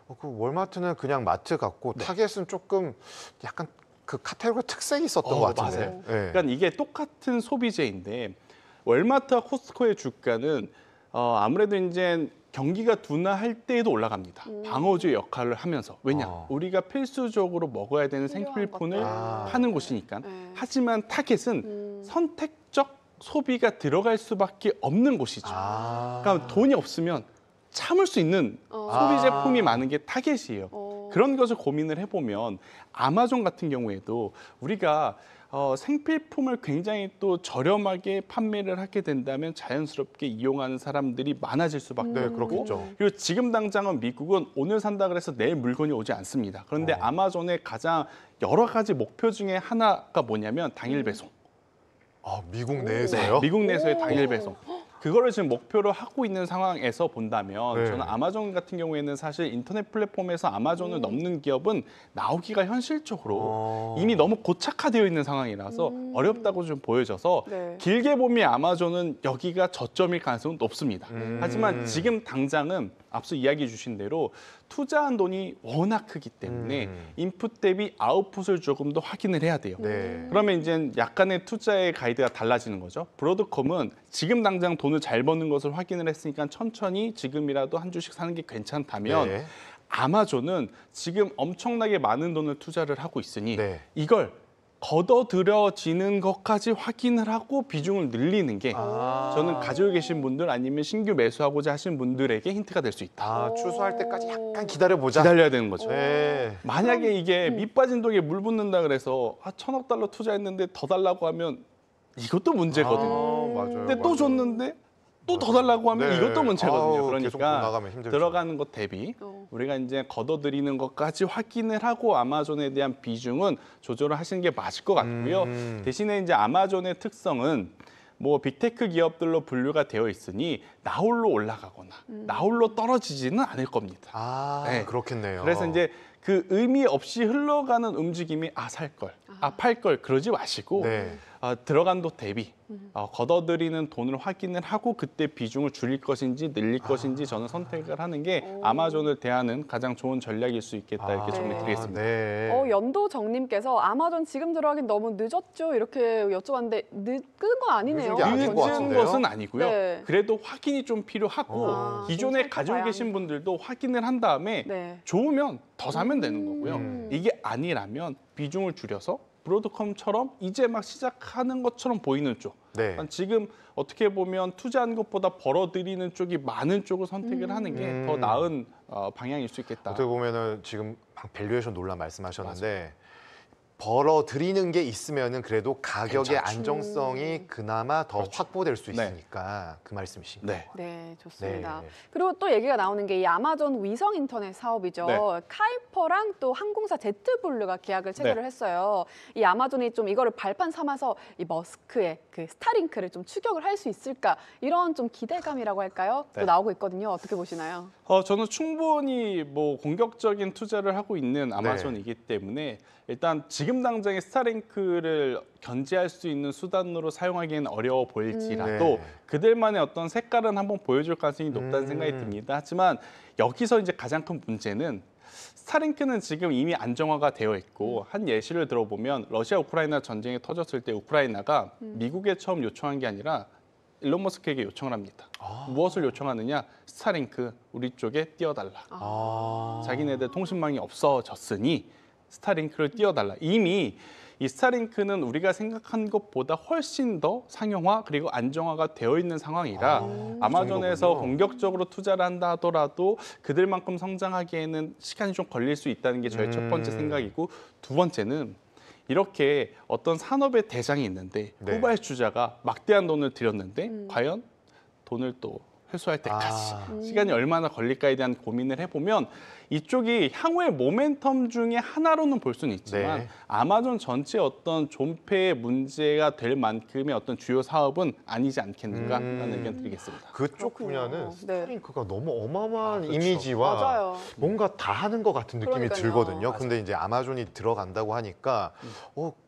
그 월마트는 그냥 마트 같고 타겟은 조금 약간 그 카테고리 특색이 있었던 것 같은데. 맞아요. 네. 그러니까 이게 똑같은 소비재인데 월마트와 코스트코의 주가는 아무래도 이제 경기가 둔화할 때에도 올라갑니다. 방어주의 역할을 하면서. 왜냐? 우리가 필수적으로 먹어야 되는 필요한 생필품을 것들. 파는 곳이니까. 네. 하지만 타겟은 선택적 소비가 들어갈 수밖에 없는 곳이죠. 그러니까 돈이 없으면 참을 수 있는 소비 제품이 많은 게 타겟이에요. 그런 것을 고민을 해보면 아마존 같은 경우에도 우리가 생필품을 굉장히 또 저렴하게 판매를 하게 된다면 자연스럽게 이용하는 사람들이 많아질 수밖에 네, 없고, 그렇겠죠. 그리고 지금 당장은 미국은 오늘 산다 그래서 내일 물건이 오지 않습니다. 그런데 아마존의 가장 여러 가지 목표 중에 하나가 뭐냐면 당일 배송. 아, 미국 내에서요? 네, 미국 내에서의 당일 배송. 그거를 지금 목표로 하고 있는 상황에서 본다면 네. 저는 아마존 같은 경우에는 사실 인터넷 플랫폼에서 아마존을 넘는 기업은 나오기가 현실적으로 이미 너무 고착화되어 있는 상황이라서 어렵다고 좀 보여져서 네. 길게 보면 아마존은 여기가 저점일 가능성은 높습니다. 하지만 지금 당장은 앞서 이야기해 주신 대로 투자한 돈이 워낙 크기 때문에 인풋 대비 아웃풋을 조금 더 확인을 해야 돼요. 네. 그러면 이제 약간의 투자의 가이드가 달라지는 거죠. 브로드컴은 지금 당장 돈을 잘 버는 것을 확인을 했으니까 천천히 지금이라도 한 주씩 사는 게 괜찮다면 네. 아마존은 지금 엄청나게 많은 돈을 투자를 하고 있으니 네. 이걸 걷어들여지는 것까지 확인을 하고 비중을 늘리는 게 저는 가지고 계신 분들 아니면 신규 매수하고자 하신 분들에게 힌트가 될 수 있다. 아, 추수할 때까지 약간 기다려보자. 기다려야 되는 거죠. 네. 만약에 이게 밑 빠진 독에 물 붓는다 그래서 1,000억 달러 투자했는데 더 달라고 하면 이것도 문제거든요. 맞아요. 근데 또 맞아요. 줬는데 또 더 달라고 하면 네. 이것도 문제거든요. 아우, 계속 돈 그러니까 나가면 힘들죠. 들어가는 것 대비 우리가 이제 걷어들이는 것까지 확인을 하고 아마존에 대한 비중은 조절을 하시는 게 맞을 것 같고요. 대신에 이제 아마존의 특성은 뭐 빅테크 기업들로 분류가 되어 있으니 나홀로 올라가거나 나홀로 떨어지지는 않을 겁니다. 아, 네. 그렇겠네요. 그래서 이제 그 의미 없이 흘러가는 움직임이 살 걸, 팔 걸 그러지 마시고 네. 들어간 돈 대비 걷어들이는 돈을 확인을 하고 그때 비중을 줄일 것인지 늘릴 것인지 저는 선택을 하는 게 아마존을 대하는 가장 좋은 전략일 수 있겠다 이렇게 정리드리겠습니다. 네. 연도정님께서 아마존 지금 들어가긴 너무 늦었죠? 이렇게 여쭤봤는데 늦은 건 아니네요. 늦은 게 아닌 것 늦은 같은데요? 것은 아니고요. 네. 그래도 확인이 좀 필요하고 기존에 좀 가지고 살펴봐야 계신 분들도 확인을 한 다음에 네. 좋으면 더 사면 되는 거고요. 이게 아니라면 비중을 줄여서 브로드컴처럼 이제 막 시작하는 것처럼 보이는 쪽. 네. 지금 어떻게 보면 투자한 것보다 벌어들이는 쪽이 많은 쪽을 선택을 하는 게 더 나은 방향일 수 있겠다. 어떻게 보면은 지금 밸류에이션 논란 말씀하셨는데 벌어들이는 게 있으면은 그래도 가격의 괜찮죠. 안정성이 그나마 더 확보될 수 네. 있으니까 그 말씀이신가요? 네. 네, 좋습니다. 네. 그리고 또 얘기가 나오는 게 이 아마존 위성 인터넷 사업이죠. 네. 카이퍼랑 또 항공사 제트블루가 계약을 체결을 했어요. 이 아마존이 좀 이거를 발판 삼아서 이 머스크의 그 스타링크를 좀 추격을 할 수 있을까 이런 좀 기대감이라고 할까요? 또 네. 나오고 있거든요. 어떻게 보시나요? 저는 충분히 뭐 공격적인 투자를 하고 있는 아마존이기 때문에 일단 지금 당장에 스타링크를 견제할 수 있는 수단으로 사용하기는 어려워 보일지라도 네. 그들만의 어떤 색깔은 한번 보여줄 가능성이 높다는 생각이 듭니다. 하지만 여기서 이제 가장 큰 문제는 스타링크는 지금 이미 안정화가 되어 있고 한 예시를 들어보면 러시아 우크라이나 전쟁이 터졌을 때 우크라이나가 미국에 처음 요청한 게 아니라 일론 머스크에게 요청을 합니다. 무엇을 요청하느냐? 스타링크 우리 쪽에 띄워달라. 자기네들 통신망이 없어졌으니 스타링크를 띄워달라. 이미 이 스타링크는 우리가 생각한 것보다 훨씬 더 상용화 그리고 안정화가 되어 있는 상황이라 아마존에서 정도군요. 본격적으로 투자를 한다 하더라도 그들만큼 성장하기에는 시간이 좀 걸릴 수 있다는 게 저의 첫 번째 생각이고, 두 번째는 이렇게 어떤 산업의 대장이 있는데 네. 후발주자가 막대한 돈을 들였는데 과연 돈을 또 회수할 때까지 시간이 얼마나 걸릴까에 대한 고민을 해보면 이쪽이 향후의 모멘텀 중에 하나로는 볼 수는 있지만 네. 아마존 전체의 어떤 존폐의 문제가 될 만큼의 어떤 주요 사업은 아니지 않겠는가라는 의견 드리겠습니다. 그쪽 그렇군요. 분야는 네. 스타링크가 너무 어마어마한 그렇죠. 이미지와 맞아요. 뭔가 다 하는 것 같은 느낌이 그러니까요. 들거든요. 근데 이제 아마존이 들어간다고 하니까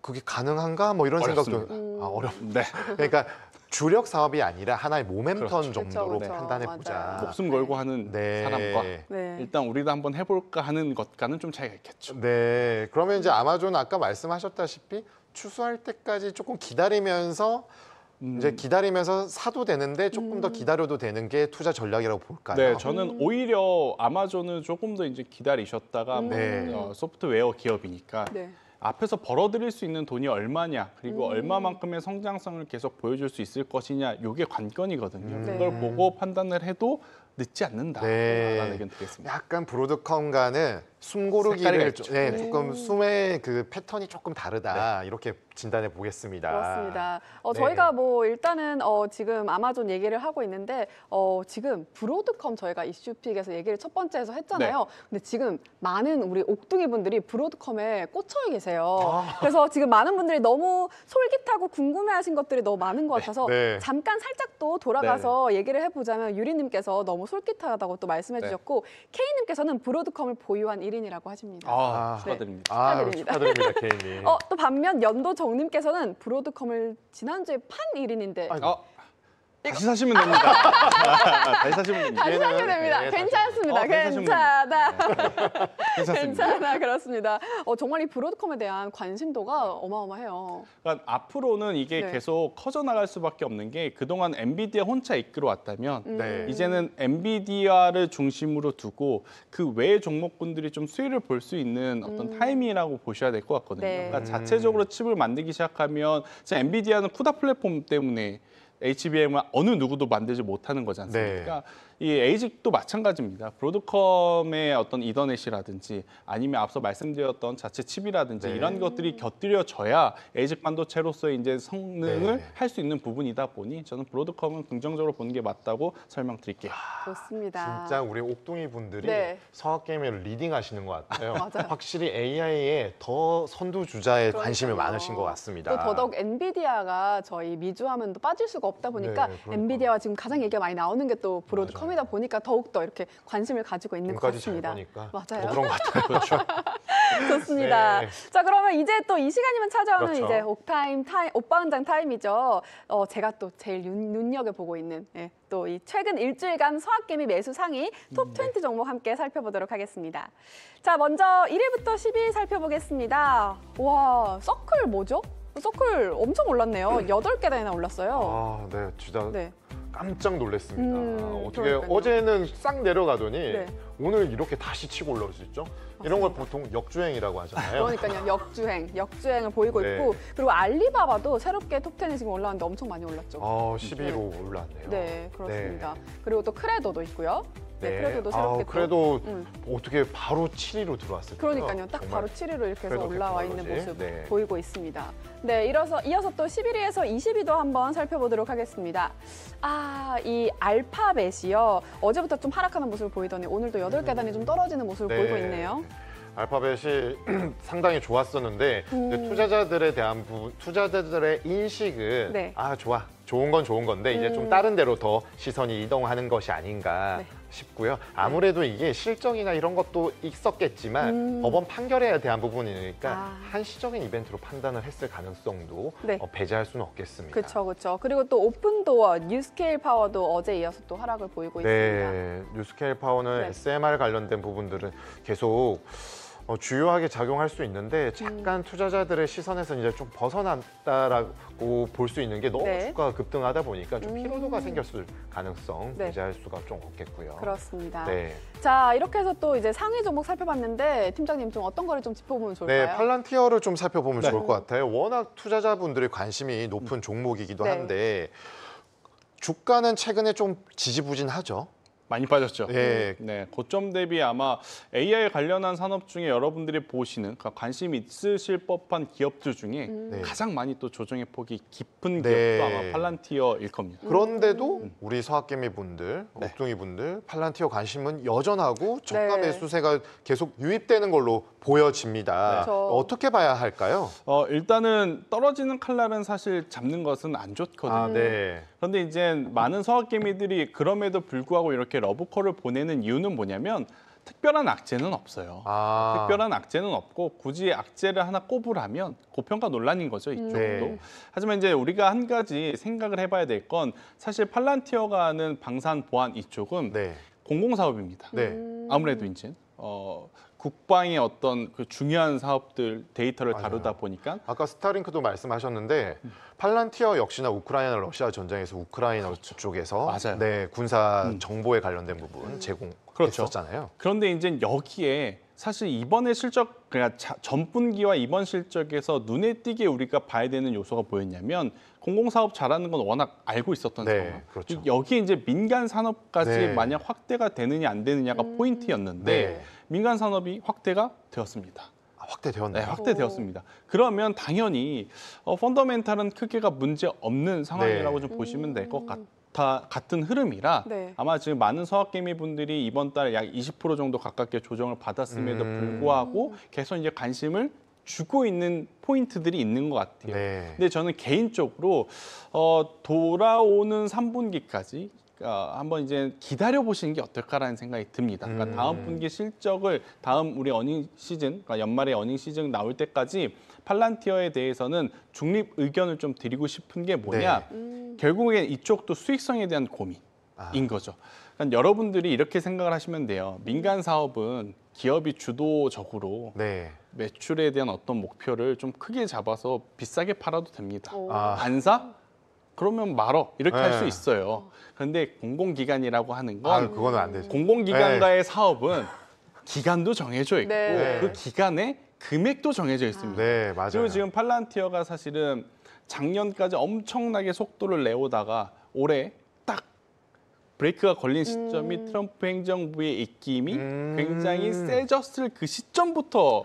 그게 가능한가? 뭐 이런 어렵습니다. 생각도 어렵. 네. 그러니까 주력 사업이 아니라 하나의 모멘텀 그렇죠. 정도로 그렇죠. 판단해 맞아요. 보자. 목숨 걸고 하는 네. 사람과 네. 일단 우리도 한번 해볼까 하는 것과는 좀 차이가 있겠죠. 네, 그러면 이제 아마존 아까 말씀하셨다시피 추수할 때까지 조금 기다리면서 이제 기다리면서 사도 되는데 조금 더 기다려도 되는 게 투자 전략이라고 볼까요? 네, 저는 오히려 아마존은 조금 더 이제 기다리셨다가 네. 소프트웨어 기업이니까 네. 앞에서 벌어들일 수 있는 돈이 얼마냐, 그리고 얼마만큼의 성장성을 계속 보여줄 수 있을 것이냐, 이게 관건이거든요. 네. 그걸 보고 판단을 해도 늦지 않는다라는 네. 의견 드리겠습니다. 약간 브로드컴과는 숨 색깔이 고르기를 있죠. 조금 숨의 그 패턴이 조금 다르다 이렇게 진단해 보겠습니다. 그렇습니다. 네. 저희가 뭐 일단은 지금 아마존 얘기를 하고 있는데 지금 브로드컴 저희가 이슈픽에서 얘기를 첫 번째에서 했잖아요. 근데 지금 많은 우리 옥둥이 분들이 브로드컴에 꽂혀 계세요. 그래서 지금 많은 분들이 너무 솔깃하고 궁금해하신 것들이 너무 많은 것 같아서 네. 잠깐 살짝 또 돌아가서 얘기를 해보자면 유리님께서 너무 솔깃하다고 또 말씀해주셨고 K님께서는 브로드컴을 보유한 1인이라고 하십니다. 축하드립니다. 축하드립니다. 축하드립니다, 케이님. 또 반면 연도정님께서는 브로드컴을 지난주에 판 1인인데 다시 사시면 됩니다. 다시 사시면 됩니다. 다시 사게 됩니다. 네, 괜찮습니다. 다시 사시면 괜찮아. 괜찮습니다. 괜찮아. 그렇습니다. 정말 이 브로드컴에 대한 관심도가 어마어마해요. 그러니까 앞으로는 이게 네. 계속 커져나갈 수밖에 없는 게 그동안 엔비디아 혼자 이끌어 왔다면 네. 이제는 엔비디아를 중심으로 두고 그 외의 종목군들이 좀 수혜를 볼 수 있는 어떤 타이밍이라고 보셔야 될 것 같거든요. 네. 그러니까 자체적으로 칩을 만들기 시작하면 진짜 엔비디아는 쿠다 플랫폼 때문에 HBM을 어느 누구도 만들지 못하는 거지 않습니까? 이 에이직도 마찬가지입니다. 브로드컴의 어떤 이더넷이라든지 아니면 앞서 말씀드렸던 자체 칩이라든지 네. 이런 것들이 곁들여져야 에이직 반도체로서의 이제 성능을 네. 할 수 있는 부분이다 보니 저는 브로드컴은 긍정적으로 보는 게 맞다고 설명드릴게요. 좋습니다. 진짜 우리 옥둥이 분들이 네. 서학게임을 리딩하시는 것 같아요. 맞아요. 확실히 AI에 더 선두주자에 관심이 그러니까요. 많으신 것 같습니다. 또 더더욱 엔비디아가 저희 미주하면 또 빠질 수가 없다 보니까 네, 그러니까요. 엔비디아와 지금 가장 얘기가 많이 나오는 게 또 브로드컴이다 보니까 더욱더 이렇게 관심을 가지고 있는 것 돈까지 잘 같습니다. 버니까 맞아요. 더 그런 것 같아요. 그렇죠. 좋습니다. 네. 자, 그러면 이제 또 이 시간이면 찾아오는 그렇죠. 이제 옥방장 타임이죠. 제가 또 제일 눈여겨보고 있는 또 이 최근 일주일간 서학개미 매수 상위 톱 20 종목 함께 살펴보도록 하겠습니다. 자, 먼저 1위부터 10위 살펴보겠습니다. 와, 서클 뭐죠? 서클 엄청 올랐네요. 8계단이나 올랐어요. 아, 네, 진짜 네. 깜짝 놀랐습니다. 어떻게 그러니까요. 어제는 싹 내려가더니 네. 오늘 이렇게 다시 치고 올라올 수 있죠? 이런 걸 보통 역주행이라고 하잖아요. 그러니까요. 역주행을 보이고 네. 있고 그리고 알리바바도 새롭게 톱 10에 지금 올라왔는데 엄청 많이 올랐죠. 12로 올랐네요. 네, 그렇습니다. 그리고 또 크레도도 있고요. 네, 크레도도 새롭게 또. 그래도 음. 어떻게 바로 7위로 들어왔을까요? 그러니까요. 딱 정말 바로 7위로 이렇게 해서 크레도 올라와 있는 테크놀로지. 모습 네. 보이고 있습니다. 네, 이어서 또 11위에서 20위도 한번 살펴보도록 하겠습니다. 이 알파벳이요. 어제부터 좀 하락하는 모습을 보이더니 오늘도 8계단이 좀 떨어지는 모습을 보이고 있네요. 알파벳이 상당히 좋았었는데 이제 투자자들의 인식은 네. 좋은 건 좋은 건데 이제 좀 다른 데로 더 시선이 이동하는 것이 아닌가 네. 싶고요. 아무래도 이게 실적이나 이런 것도 있었겠지만 법원 판결에 대한 부분이니까 한시적인 이벤트로 판단을 했을 가능성도 네. 배제할 수는 없겠습니다. 그렇죠. 그리고 또 오픈도어, 뉴스케일 파워도 어제 이어서 또 하락을 보이고 있습니다. 네, 뉴스케일 파워는 네. SMR 관련된 부분들은 계속 주요하게 작용할 수 있는데 잠깐 투자자들의 시선에서 이제 좀 벗어났다라고 볼 수 있는 게 너무 네. 주가가 급등하다 보니까 좀 피로도가 생겼을 가능성 네. 배제할 수가 좀 없겠고요. 그렇습니다. 네. 자, 이렇게 해서 또 이제 상위 종목 살펴봤는데 팀장님 좀 어떤 거를 좀 짚어보면 좋을까요? 네, 팔란티어를 좀 살펴보면 네. 좋을 것 같아요. 워낙 투자자분들의 관심이 높은 종목이기도 네. 한데 주가는 최근에 좀 지지부진하죠. 많이 빠졌죠. 네. 네, 고점 대비 아마 AI 관련한 산업 중에 여러분들이 보시는 그러니까 관심 있으실 법한 기업들 중에 네. 가장 많이 또 조정의 폭이 깊은 네. 기업도 아마 팔란티어일 겁니다. 그런데도 우리 서학개미 분들, 네. 옥둥이 분들, 팔란티어 관심은 여전하고 저가 네. 매수세가 계속 유입되는 걸로 보여집니다. 그렇죠. 어떻게 봐야 할까요? 일단은 떨어지는 칼날은 사실 잡는 것은 안 좋거든요. 아, 네. 그런데 이제 많은 서학개미들이 그럼에도 불구하고 이렇게 러브콜을 보내는 이유는 뭐냐면 특별한 악재는 없어요. 아, 특별한 악재는 없고 굳이 악재를 하나 꼽으라면 고평가 논란인 거죠, 이쪽도. 네. 하지만 이제 우리가 한 가지 생각을 해봐야 될 건 사실 팔란티어가 하는 방산 보안 이쪽은 네. 공공사업입니다. 네. 아무래도 이제 국방의 어떤 그 중요한 사업들 데이터를 맞아요. 다루다 보니까 아까 스타링크도 말씀하셨는데 팔란티어 역시나 우크라이나 러시아 전쟁에서 우크라이나 쪽에서 맞아요. 네, 군사 정보에 관련된 부분 제공했었잖아요. 그런데 이제 여기에 사실 이번에 실적 그러니까 전분기와 이번 실적에서 눈에 띄게 우리가 봐야 되는 요소가 뭐였냐면 공공사업 잘하는 건 워낙 알고 있었던 네, 상황. 그렇죠. 여기 이제 민간 산업까지 네. 만약 확대가 되느냐 안 되느냐가 포인트였는데 네. 민간 산업이 확대가 되었습니다. 아, 네, 확대되었나요? 확대되었습니다. 그러면 당연히 펀더멘탈은 크게가 문제 없는 상황이라고 네. 좀 보시면 될 것 같은 흐름이라 네. 아마 지금 많은 서학개미 분들이 이번 달에 약 20% 정도 가깝게 조정을 받았음에도 불구하고 계속 이제 관심을 주고 있는 포인트들이 있는 것 같아요. 네. 근데 저는 개인적으로 돌아오는 3분기까지 한번 이제 기다려 보시는 게 어떨까라는 생각이 듭니다. 그러니까 다음 분기 실적을 다음 우리 어닝 시즌, 그러니까 연말에 어닝 시즌 나올 때까지 팔란티어에 대해서는 중립 의견을 좀 드리고 싶은 게 뭐냐? 결국엔 이쪽도 수익성에 대한 고민인 거죠. 그러니까 여러분들이 이렇게 생각을 하시면 돼요. 민간 사업은 기업이 주도적으로 네. 매출에 대한 어떤 목표를 좀 크게 잡아서 비싸게 팔아도 됩니다. 아. 안 사? 그러면 말어. 이렇게 할 수 네. 있어요. 그런데 공공기관이라고 하는 아, 건 그거는 안 되죠. 공공기관과의 사업은 기간도 정해져 있고 네. 그 기간에 금액도 정해져 있습니다. 네, 맞아요. 그리고 지금 팔란티어가 사실은 작년까지 엄청나게 속도를 내오다가 올해 딱 브레이크가 걸린 시점이 트럼프 행정부의 입김이 굉장히 세졌을 그 시점부터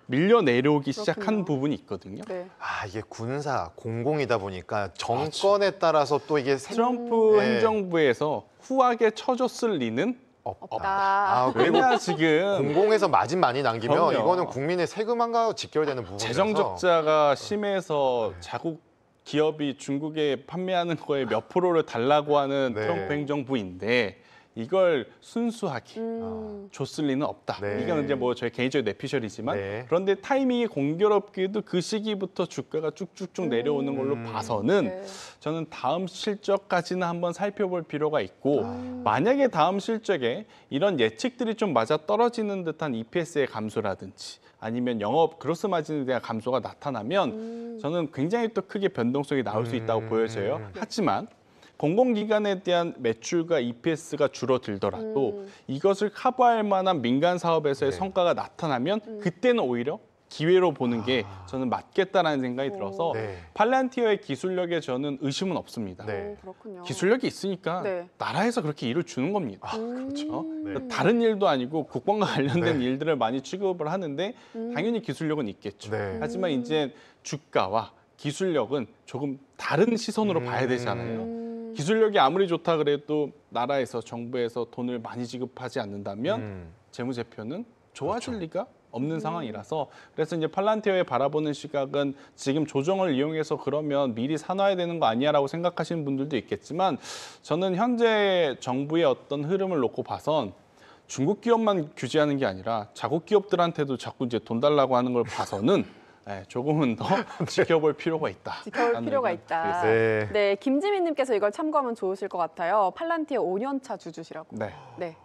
밀려 내려오기 시작한 그렇군요. 부분이 있거든요. 네. 아, 이게 군사 공공이다 보니까 정권에 따라서 또 이게 트럼프 네. 행정부에서 후하게 쳐줬을 리는 없다. 아, 아, 그리고 왜냐 지금 공공에서 마진 많이 남기면 그럼요. 이거는 국민의 세금과 직결되는 부분이라서 재정 적자가 심해서 자국 기업이 중국에 판매하는 거에 몇 프로를 달라고 하는 네. 트럼프 행정부인데 이걸 순수하게 줬을 리는 없다. 네. 이건 이제 뭐 저희 개인적인 내피셜이지만 네. 그런데 타이밍이 공교롭게도 그 시기부터 주가가 쭉쭉쭉 내려오는 걸로 봐서는 네. 저는 다음 실적까지는 한번 살펴볼 필요가 있고 만약에 다음 실적에 이런 예측들이 좀 맞아 떨어지는 듯한 EPS의 감소라든지 아니면 영업 그로스 마진에 대한 감소가 나타나면 저는 굉장히 또 크게 변동성이 나올 수 있다고 보여져요. 하지만 공공기관에 대한 매출과 EPS가 줄어들더라도 이것을 커버할 만한 민간 사업에서의 네. 성과가 나타나면 그때는 오히려 기회로 보는 게 저는 맞겠다라는 생각이 들어서 네. 팔란티어의 기술력에 저는 의심은 없습니다. 네. 그렇군요. 기술력이 있으니까 네. 나라에서 그렇게 일을 주는 겁니다. 그렇죠. 네. 다른 일도 아니고 국방과 관련된 네. 일들을 많이 취급을 하는데 당연히 기술력은 있겠죠. 네. 하지만 이제 주가와 기술력은 조금 다른 시선으로 봐야 되잖아요. 기술력이 아무리 좋다 그래도 나라에서 정부에서 돈을 많이 지급하지 않는다면 재무제표는 좋아질 리가 없는 상황이라서 그래서 이제 팔란티어에 바라보는 시각은 지금 조정을 이용해서 그러면 미리 사놔야 되는 거 아니야라고 생각하시는 분들도 있겠지만 저는 현재 정부의 어떤 흐름을 놓고 봐선 중국 기업만 규제하는 게 아니라 자국 기업들한테도 자꾸 이제 돈 달라고 하는 걸 봐서는 조금은 더 지켜볼 필요가 있다. 지켜볼 필요가 있다. 네. 네, 김지민님께서 이걸 참고하면 좋으실 것 같아요. 팔란티어 5년차 주주시라고. 네. 네.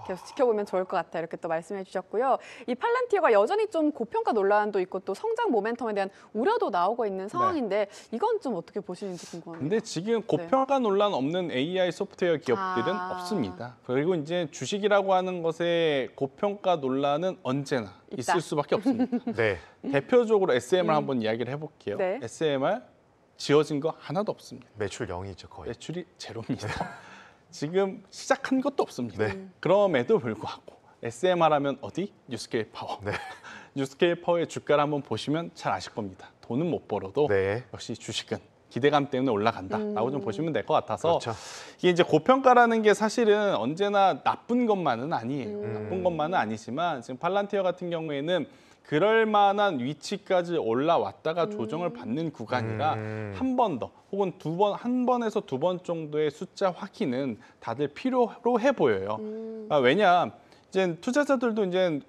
계속 지켜보면 좋을 것 같다 이렇게 또 말씀해 주셨고요. 이 팔란티어가 여전히 좀 고평가 논란도 있고 또 성장 모멘텀에 대한 우려도 나오고 있는 상황인데 이건 좀 어떻게 보시는지 궁금합니다. 근데 지금 고평가 논란 없는 AI 소프트웨어 기업들은 아. 없습니다. 그리고 이제 주식이라고 하는 것에 고평가 논란은 언제나 있다. 있을 수밖에 없습니다. 네. 대표적으로 SMR 한번 이야기를 해볼게요. 네. SMR 지어진 거 하나도 없습니다. 매출 0이죠, 거의. 매출이 제로입니다. 지금 시작한 것도 없습니다. 네. 그럼에도 불구하고 SMR 하면 어디? 뉴스케일 파워. 네. 뉴스케일 파워의 주가를 한번 보시면 잘 아실 겁니다. 돈은 못 벌어도 네. 역시 주식은 기대감 때문에 올라간다라고 좀 보시면 될 것 같아서 그렇죠. 이게 이제 고평가라는 게 사실은 언제나 나쁜 것만은 아니에요. 나쁜 것만은 아니지만 지금 팔란티어 같은 경우에는 그럴 만한 위치까지 올라왔다가 조정을 받는 구간이라 한 번 더 혹은 두 번, 한 번에서 두 번 정도의 숫자 확인은 다들 필요로 해 보여요. 왜냐 이제 투자자들도 이제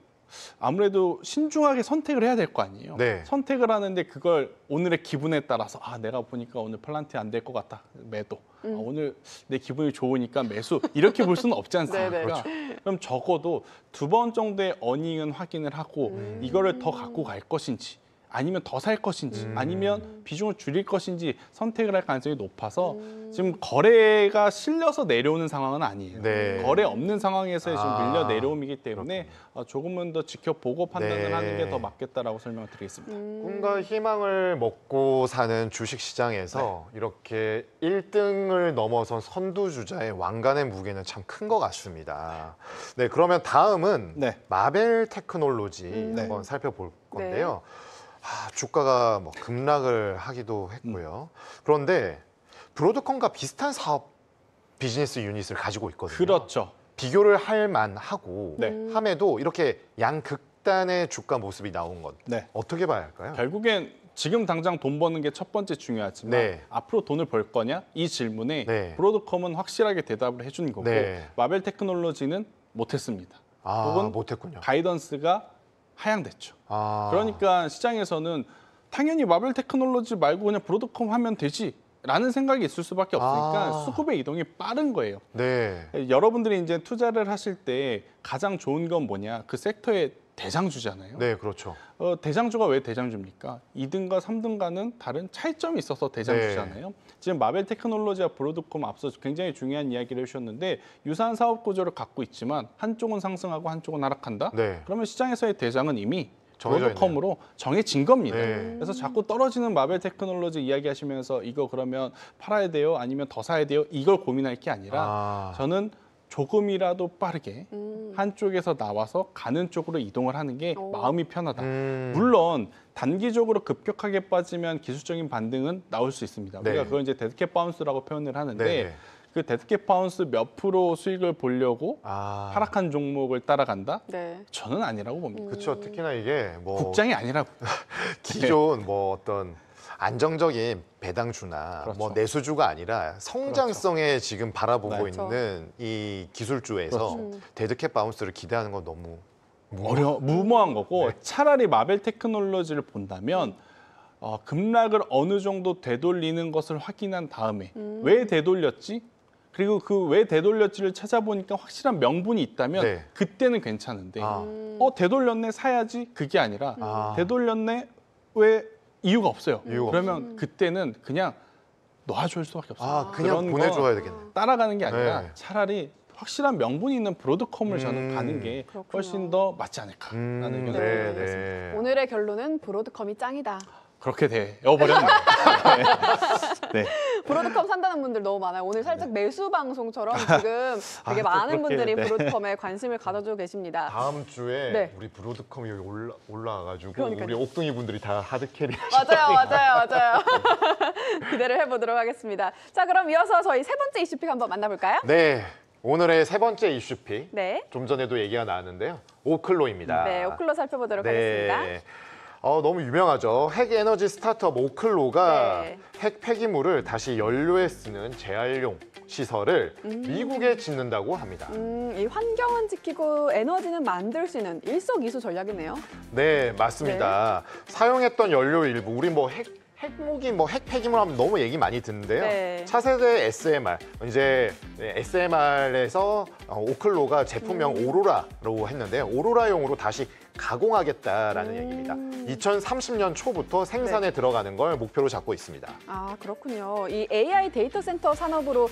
아무래도 신중하게 선택을 해야 될 거 아니에요. 네. 선택을 하는데 그걸 오늘의 기분에 따라서 내가 보니까 오늘 팔란티 안 될 것 같다. 매도. 오늘 내 기분이 좋으니까 매수. 이렇게 볼 수는 없지 않습니까? 네네. 그렇죠. 그럼 적어도 두 번 정도의 어닝은 확인을 하고 이거를 더 갖고 갈 것인지 아니면 더 살 것인지 아니면 비중을 줄일 것인지 선택을 할 가능성이 높아서 지금 거래가 실려서 내려오는 상황은 아니에요. 네. 거래 없는 상황에서의 지금 아, 밀려 내려옴이기 때문에 조금은 더 지켜보고 판단을 네. 하는 게 더 맞겠다라고 설명을 드리겠습니다. 꿈과 희망을 먹고 사는 주식 시장에서 이렇게 1등을 넘어선 선두주자의 왕관의 무게는 참 큰 것 같습니다. 네, 그러면 다음은 네. 마벨 테크놀로지 한번 살펴볼 건데요. 주가가 뭐 급락을 하기도 했고요. 그런데 브로드컴과 비슷한 사업 비즈니스 유닛을 가지고 있거든요. 그렇죠. 비교를 할 만하고 네. 함에도 이렇게 양극단의 주가 모습이 나온 건 네. 어떻게 봐야 할까요? 결국엔 지금 당장 돈 버는 게 첫 번째 중요하지만 네. 앞으로 돈을 벌 거냐? 이 질문에 네. 브로드컴은 확실하게 대답을 해준 거고 네. 마벨 테크놀로지는 못했습니다. 혹은 못했군요. 가이던스가 하향됐죠. 그러니까 시장에서는 당연히 마벨 테크놀로지 말고 그냥 브로드컴 하면 되지라는 생각이 있을 수밖에 없으니까 수급의 이동이 빠른 거예요. 네. 여러분들이 이제 투자를 하실 때 가장 좋은 건 뭐냐? 그 섹터의 대장주잖아요. 네, 그렇죠. 대장주가 왜 대장주입니까? 2등과 3등과는 다른 차이점이 있어서 대장주잖아요. 지금 마벨 테크놀로지와 브로드컴 앞서 굉장히 중요한 이야기를 해주셨는데 유사한 사업 구조를 갖고 있지만 한쪽은 상승하고 한쪽은 하락한다? 네. 그러면 시장에서의 대장은 이미 정해져 브로드컴으로 정해진 겁니다. 네. 그래서 자꾸 떨어지는 마벨 테크놀로지 이야기하시면서 이거 그러면 팔아야 돼요? 아니면 더 사야 돼요? 이걸 고민할 게 아니라 저는 조금이라도 빠르게 한쪽에서 나와서 가는 쪽으로 이동을 하는 게 마음이 편하다. 물론 단기적으로 급격하게 빠지면 기술적인 반등은 나올 수 있습니다. 네. 우리가 그걸 이제 데드캣 바운스라고 표현을 하는데 네. 그 데드캣 바운스 몇 프로 수익을 보려고 하락한 종목을 따라간다? 네. 저는 아니라고 봅니다. 그렇죠. 특히나 이게 뭐 국장이 아니라고. 기존 뭐 어떤 안정적인 배당주나 그렇죠. 뭐 내수주가 아니라 성장성에 지금 바라보고 네. 있는 이 기술주에서 데드캣 바운스를 기대하는 건 너무 무모한 거고 네. 차라리 마벨 테크놀로지를 본다면 급락을 어느 정도 되돌리는 것을 확인한 다음에 왜 되돌렸지? 그리고 그 왜 되돌렸지를 찾아보니까 확실한 명분이 있다면 네. 그때는 괜찮은데 아. 되돌렸네 사야지 그게 아니라 아. 되돌렸네 왜 이유가 없어요. 이유가 그러면 그때는 그냥 놔줄 수밖에 없어요. 그냥 그런 보내줘야 건 되겠네. 따라가는 게 아니라 네. 차라리 확실한 명분이 있는 브로드컴을 저는 가는 게 그렇군요. 훨씬 더 맞지 않을까라는 의견을 네, 드리겠습니다. 네. 오늘의 결론은 브로드컴이 짱이다. 그렇게 되어버렸네요. 네. 브로드컴 산다는 분들 너무 많아요. 오늘 살짝 매수 방송처럼 지금 되게 또 많은 그렇게, 분들이 네. 브로드컴에 관심을 가져주고 계십니다. 다음 주에 네. 우리 브로드컴이 여기 올라와가지고 그러니까요. 우리 옥둥이 분들이 다 하드캐리 맞아요. 기대를 해보도록 하겠습니다. 자, 그럼 이어서 저희 세 번째 이슈픽 한번 만나볼까요? 네. 오늘의 세 번째 이슈픽 네. 좀 전에도 얘기가 나왔는데요. 오클로입니다. 네, 오클로 살펴보도록 하겠습니다. 너무 유명하죠. 핵 에너지 스타트업 오클로가 네. 핵 폐기물을 다시 연료에 쓰는 재활용 시설을 미국에 짓는다고 합니다. 이 환경은 지키고 에너지는 만들 수 있는 일석이조 전략이네요. 네, 맞습니다. 사용했던 연료 일부, 우리 뭐 핵 핵무기, 뭐 핵폐기물 하면 너무 얘기 많이 듣는데요. 네. 차세대 SMR, 이제 SMR에서 오클로가 제품명 오로라로 했는데요. 오로라용으로 다시 가공하겠다라는 얘기입니다. 2030년 초부터 생산에 들어가는 걸 목표로 잡고 있습니다. 아, 그렇군요. 이 AI 데이터 센터 산업으로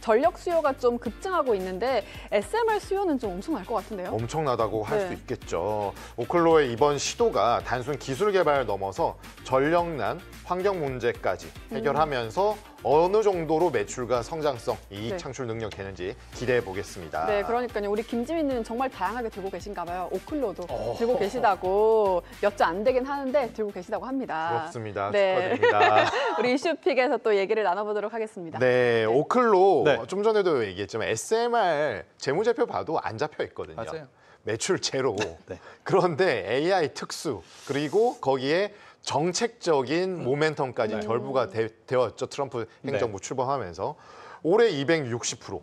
전력 수요가 좀 급증하고 있는데 SMR 수요는 좀 엄청날 것 같은데요? 엄청나다고 할 수 네. 있겠죠. 오클로의 이번 시도가 단순 기술 개발을 넘어서 전력난, 환경 문제까지 해결하면서 어느 정도로 매출과 성장성, 이익 네. 창출 능력 되는지 기대해 보겠습니다. 네, 그러니까요. 우리 김지민님은 정말 다양하게 들고 계신가 봐요. 오클로도 들고 계시다고 몇 주 안 되긴 하는데 들고 계시다고 합니다. 부럽습니다. 네. 축하드립니다. 우리 이슈픽에서 또 얘기를 나눠보도록 하겠습니다. 네, 오클로 네. 좀 전에도 얘기했지만 SMR 재무제표 봐도 안 잡혀 있거든요. 맞아요. 매출 제로. 네. 그런데 AI 특수 그리고 거기에 정책적인 모멘텀까지 결부가 되었죠. 트럼프 행정부 출범하면서 올해 260%,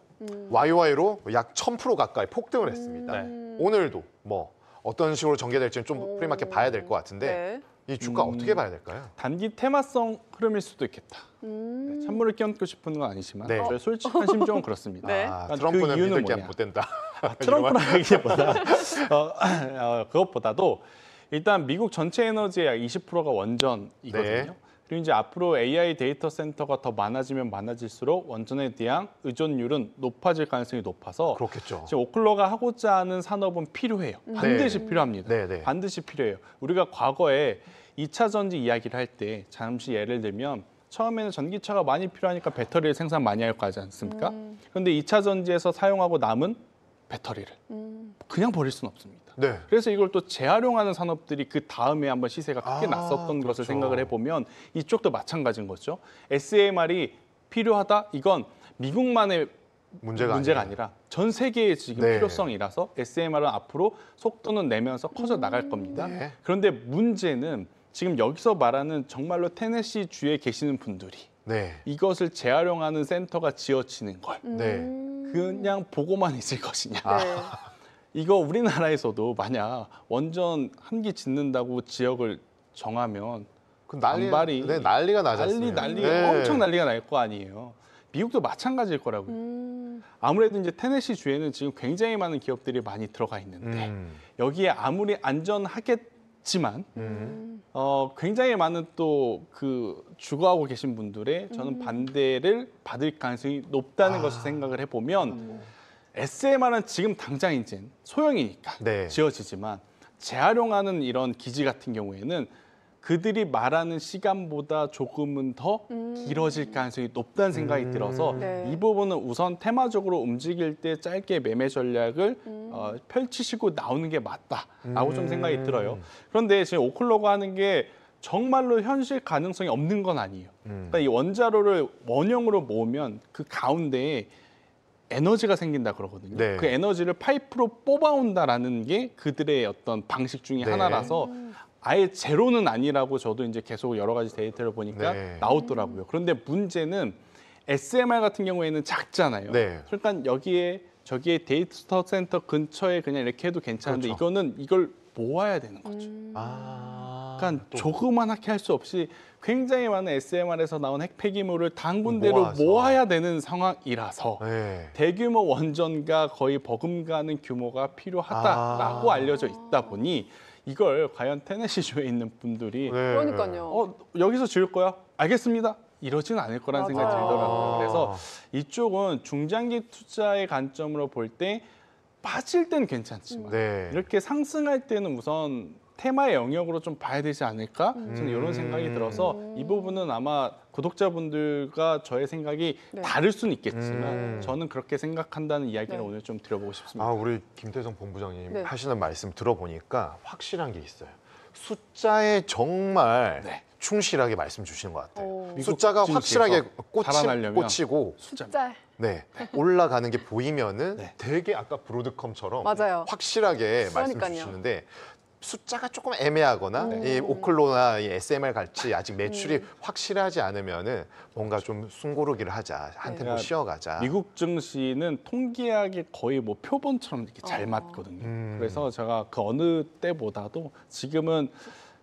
YY로 약 1000% 가까이 폭등을 했습니다. 네. 오늘도 뭐 어떤 식으로 전개될지는 좀 프리마켓 봐야 될 것 같은데 이 주가 어떻게 봐야 될까요? 단기 테마성 흐름일 수도 있겠다. 네, 찬물을 끼얹고 싶은 건 아니지만 네. 저의 솔직한 심정은 그렇습니다. 네. 아, 그 트럼프는 이유는 믿을 게 뭐냐? 못 된다. 트럼프라기보다 그것보다도 일단 미국 전체 에너지의 약 20%가 원전이거든요. 네. 그리고 이제 앞으로 AI 데이터 센터가 더 많아지면 많아질수록 원전에 대한 의존율은 높아질 가능성이 높아서 그렇겠죠. 지금 오클로가 하고자 하는 산업은 필요해요. 반드시 필요합니다. 네, 네. 반드시 필요해요. 우리가 과거에 2차 전지 이야기를 할 때 잠시 예를 들면 처음에는 전기차가 많이 필요하니까 배터리를 생산 많이 할 거 하지 않습니까? 그런데 2차 전지에서 사용하고 남은 배터리를 그냥 버릴 수는 없습니다. 네. 그래서 이걸 또 재활용하는 산업들이 그 다음에 한번 시세가 크게 아, 났었던 것을 그렇죠. 생각을 해보면 이쪽도 마찬가지인 거죠. SMR이 필요하다? 이건 미국만의 문제가 아니에요. 아니라 전 세계의 지금 네. 필요성이라서 SMR은 앞으로 속도는 내면서 커져 나갈 겁니다. 네. 그런데 문제는 지금 여기서 말하는 정말로 테네시 주에 계시는 분들이 네. 이것을 재활용하는 센터가 지어지는 걸 네. 그냥 보고만 있을 것이냐. 네. 이거 우리나라에서도 만약 원전 한 기 짓는다고 지역을 정하면 그 난리가 반발이 나지 않습니까? 난리 네. 엄청 난리가 날 거 아니에요. 미국도 마찬가지일 거라고요. 아무래도 이제 테네시 주에는 지금 굉장히 많은 기업들이 많이 들어가 있는데 여기에 아무리 안전하겠지만 굉장히 많은 또 그 주거하고 계신 분들의 저는 반대를 받을 가능성이 높다는 것을 생각을 해보면 SMR은 지금 당장 이제 소형이니까 네. 지어지지만 재활용하는 이런 기지 같은 경우에는 그들이 말하는 시간보다 조금은 더 길어질 가능성이 높다는 생각이 들어서 네. 이 부분은 우선 테마적으로 움직일 때 짧게 매매 전략을 펼치시고 나오는 게 맞다라고 좀 생각이 들어요. 그런데 지금 오클로가 하는 게 정말로 현실 가능성이 없는 건 아니에요. 그러니까 이 원자로를 원형으로 모으면 그 가운데에 에너지가 생긴다 그러거든요. 네. 그 에너지를 파이프로 뽑아온다라는 게 그들의 어떤 방식 중에 네. 하나라서 아예 제로는 아니라고 저도 이제 계속 여러 가지 데이터를 보니까 네. 나오더라고요. 그런데 문제는 SMR 같은 경우에는 작잖아요. 네. 그러니까 여기에 저기에 데이터 센터 근처에 그냥 이렇게 해도 괜찮은데 그렇죠. 이거는 이걸 모아야 되는 거죠. 그러니까 조그만하게 할 수 없이 굉장히 많은 SMR에서 나온 핵폐기물을 단 군데로 모아서. 모아야 되는 상황이라서 네. 대규모 원전과 거의 버금가는 규모가 필요하다라고 알려져 있다 보니 이걸 과연 테네시주에 있는 분들이 네. 그러니까요. 여기서 지을 거야? 알겠습니다. 이러지는 않을 거라는 생각이 맞아요. 들더라고요. 그래서 이쪽은 중장기 투자의 관점으로 볼 때 빠질 때는 괜찮지만 네. 이렇게 상승할 때는 우선 테마의 영역으로 좀 봐야 되지 않을까? 저는 이런 생각이 들어서 이 부분은 아마 구독자분들과 저의 생각이 네. 다를 수는 있겠지만 저는 그렇게 생각한다는 이야기를 네. 오늘 좀 드려보고 싶습니다. 아, 우리 김태성 본부장님 네. 하시는 말씀 들어보니까 확실한 게 있어요. 숫자에 정말 네. 충실하게 말씀 주시는 것 같아요. 오. 숫자가 미국 확실하게 살아나려면 꽂히고 숫자. 네, 올라가는 게 보이면은 네. 되게 아까 브로드컴처럼 맞아요. 확실하게 말씀 그러니까요. 주시는데 숫자가 조금 애매하거나 이 오클로나 이 SMR 같이 아직 매출이 확실하지 않으면은 뭔가 좀 숨고르기를 하자, 한 템포 그러니까 쉬어가자. 미국 증시는 통계학이 거의 뭐 표본처럼 이렇게 잘 맞거든요. 그래서 제가 그 어느 때보다도 지금은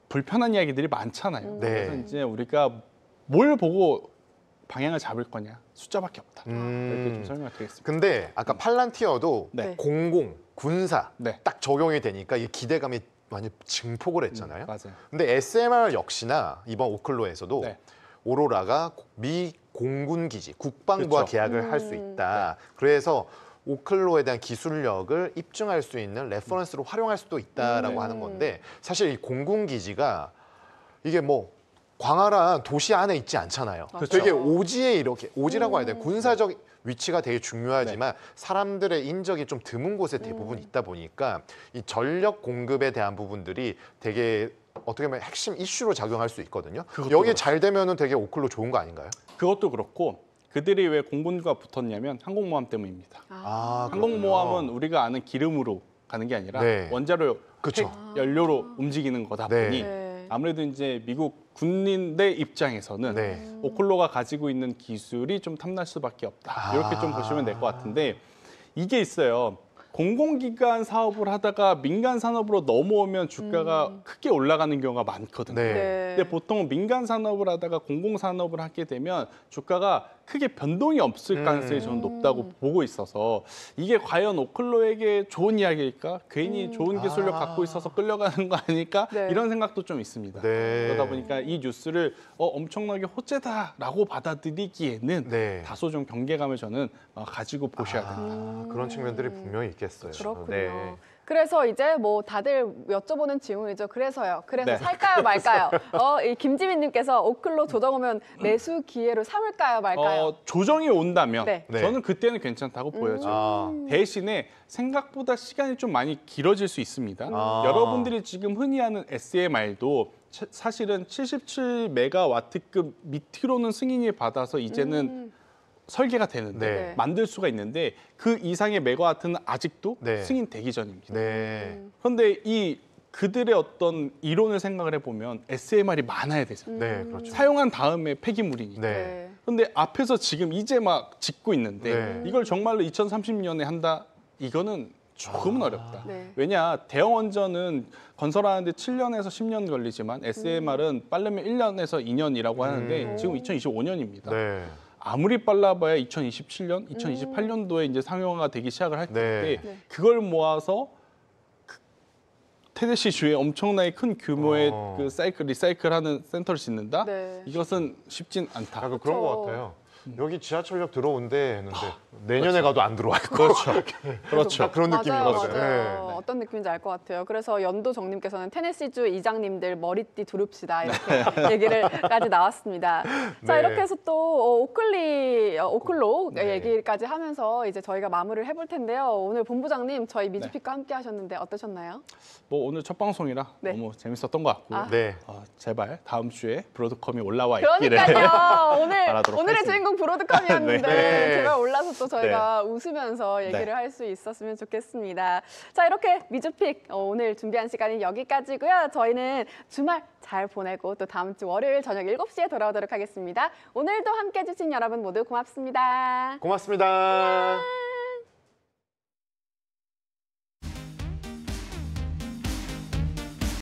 불편한 이야기들이 많잖아요. 네. 그래서 이제 우리가 뭘 보고 방향을 잡을 거냐 숫자밖에 없다. 이렇게 좀 설명을 드리겠습니다. 근데 아까 팔란티어도 네. 공공, 군사 네. 딱 적용이 되니까 이 기대감이 많이 증폭을 했잖아요. 맞아요. 근데 SMR 역시나 이번 오클로에서도 네. 오로라가 미 공군 기지, 국방부와 그렇죠. 계약을 할 수 있다. 그래서 오클로에 대한 기술력을 입증할 수 있는 레퍼런스로 활용할 수도 있다라고 하는 건데 사실 이 공군 기지가 이게 뭐 광활한 도시 안에 있지 않잖아요. 그렇죠. 되게 오지에 이렇게 오지라고 해야 돼. 군사적 위치가 되게 중요하지만 사람들의 인적이 좀 드문 곳에 대부분 있다 보니까 이 전력 공급에 대한 부분들이 되게 어떻게 보면 핵심 이슈로 작용할 수 있거든요. 그것도 여기 잘 되면은 되게 오클로 좋은 거 아닌가요? 그것도 그렇고 그들이 왜 공군과 붙었냐면 항공모함 때문입니다. 아, 항공모함은 우리가 아는 기름으로 가는 게 아니라 네. 원자로 그쵸. 핵 연료로 움직이는 거다 네. 보니 네. 아무래도 이제 미국 군인들 입장에서는 네. 오클로가 가지고 있는 기술이 좀 탐날 수밖에 없다. 이렇게 좀 보시면 될 것 같은데 이게 있어요. 공공기관 사업을 하다가 민간 산업으로 넘어오면 주가가 크게 올라가는 경우가 많거든요. 네. 근데 보통 민간 산업을 하다가 공공 산업을 하게 되면 주가가 크게 변동이 없을 가능성이 저는 높다고 보고 있어서 이게 과연 오클로에게 좋은 이야기일까? 괜히 좋은 기술력 갖고 있어서 끌려가는 거 아닐까? 네. 이런 생각도 좀 있습니다. 네. 그러다 보니까 이 뉴스를 엄청나게 호재다라고 받아들이기에는 네. 다소 좀 경계감을 저는 가지고 보셔야 됩니다. 그런 측면들이 분명히 있겠어요. 그렇군요. 네. 그래서 이제 뭐 다들 여쭤보는 질문이죠. 그래서요. 그래서 네. 살까요, 말까요? 이 김지민님께서 오클로 조정 오면 매수 기회로 삼을까요, 말까요? 조정이 온다면 네. 저는 그때는 괜찮다고 보여져요. 아, 대신에 생각보다 시간이 좀 많이 길어질 수 있습니다. 아. 여러분들이 지금 흔히 하는 SMR도 사실은 77메가와트급 밑으로는 승인을 받아서 이제는 설계가 되는데 네. 만들 수가 있는데 그 이상의 메가와트는 아직도 네. 승인되기 전입니다. 네. 그런데 이 그들의 어떤 이론을 생각을 해보면 SMR이 많아야 되잖아요. 네, 그렇죠. 사용한 다음에 폐기물이니까. 네. 근데 앞에서 지금 이제 막 짓고 있는데 네. 이걸 정말로 2030년에 한다? 이거는 조금은 어렵다. 네. 왜냐 대형 원전은 건설하는데 7년에서 10년 걸리지만 SMR은 빠르면 1년에서 2년이라고 하는데 지금 2025년입니다. 네. 아무리 빨라봐야 2027년, 2028년도에 이제 상용화가 되기 시작을 할 텐데 네. 그걸 모아서 테네시 주에 엄청나게 큰 규모의 그 리사이클하는 센터를 짓는다? 네. 이것은 쉽진 않다. 약간 그런 그렇죠. 것 같아요. 여기 지하철역 들어온대 했는데 내년에 가도 안 들어와 있고. 그렇죠. 딱 그런 느낌인 맞아요, 것 같아요. 맞아요. 네. 어떤 느낌인지 알 것 같아요. 그래서 연도정님께서는 테네시주 이장님들 머리띠 두릅시다 이렇게 얘기를까지 나왔습니다. 자 네. 이렇게 해서 또 오클로 네. 얘기까지 하면서 이제 저희가 마무리를 해볼 텐데요. 오늘 본부장님 저희 미즈픽과 함께 하셨는데 어떠셨나요? 뭐 오늘 첫 방송이라 네. 너무 재밌었던 것 같고요. 아. 네. 제발 다음 주에 브로드컴이 올라와 있기를 그러니까요. 바라도록 오늘의 하겠습니다. 주인공 브로드컴이었는데 네. 제발 올라서 또 저희가 웃으면서 얘기를 네. 할 수 있었으면 좋겠습니다. 자 이렇게 미즈픽 오늘 준비한 시간이 여기까지고요. 저희는 주말 잘 보내고 또 다음 주 월요일 저녁 7시에 돌아오도록 하겠습니다. 오늘도 함께해 주신 여러분 모두 고맙습니다. 고맙습니다.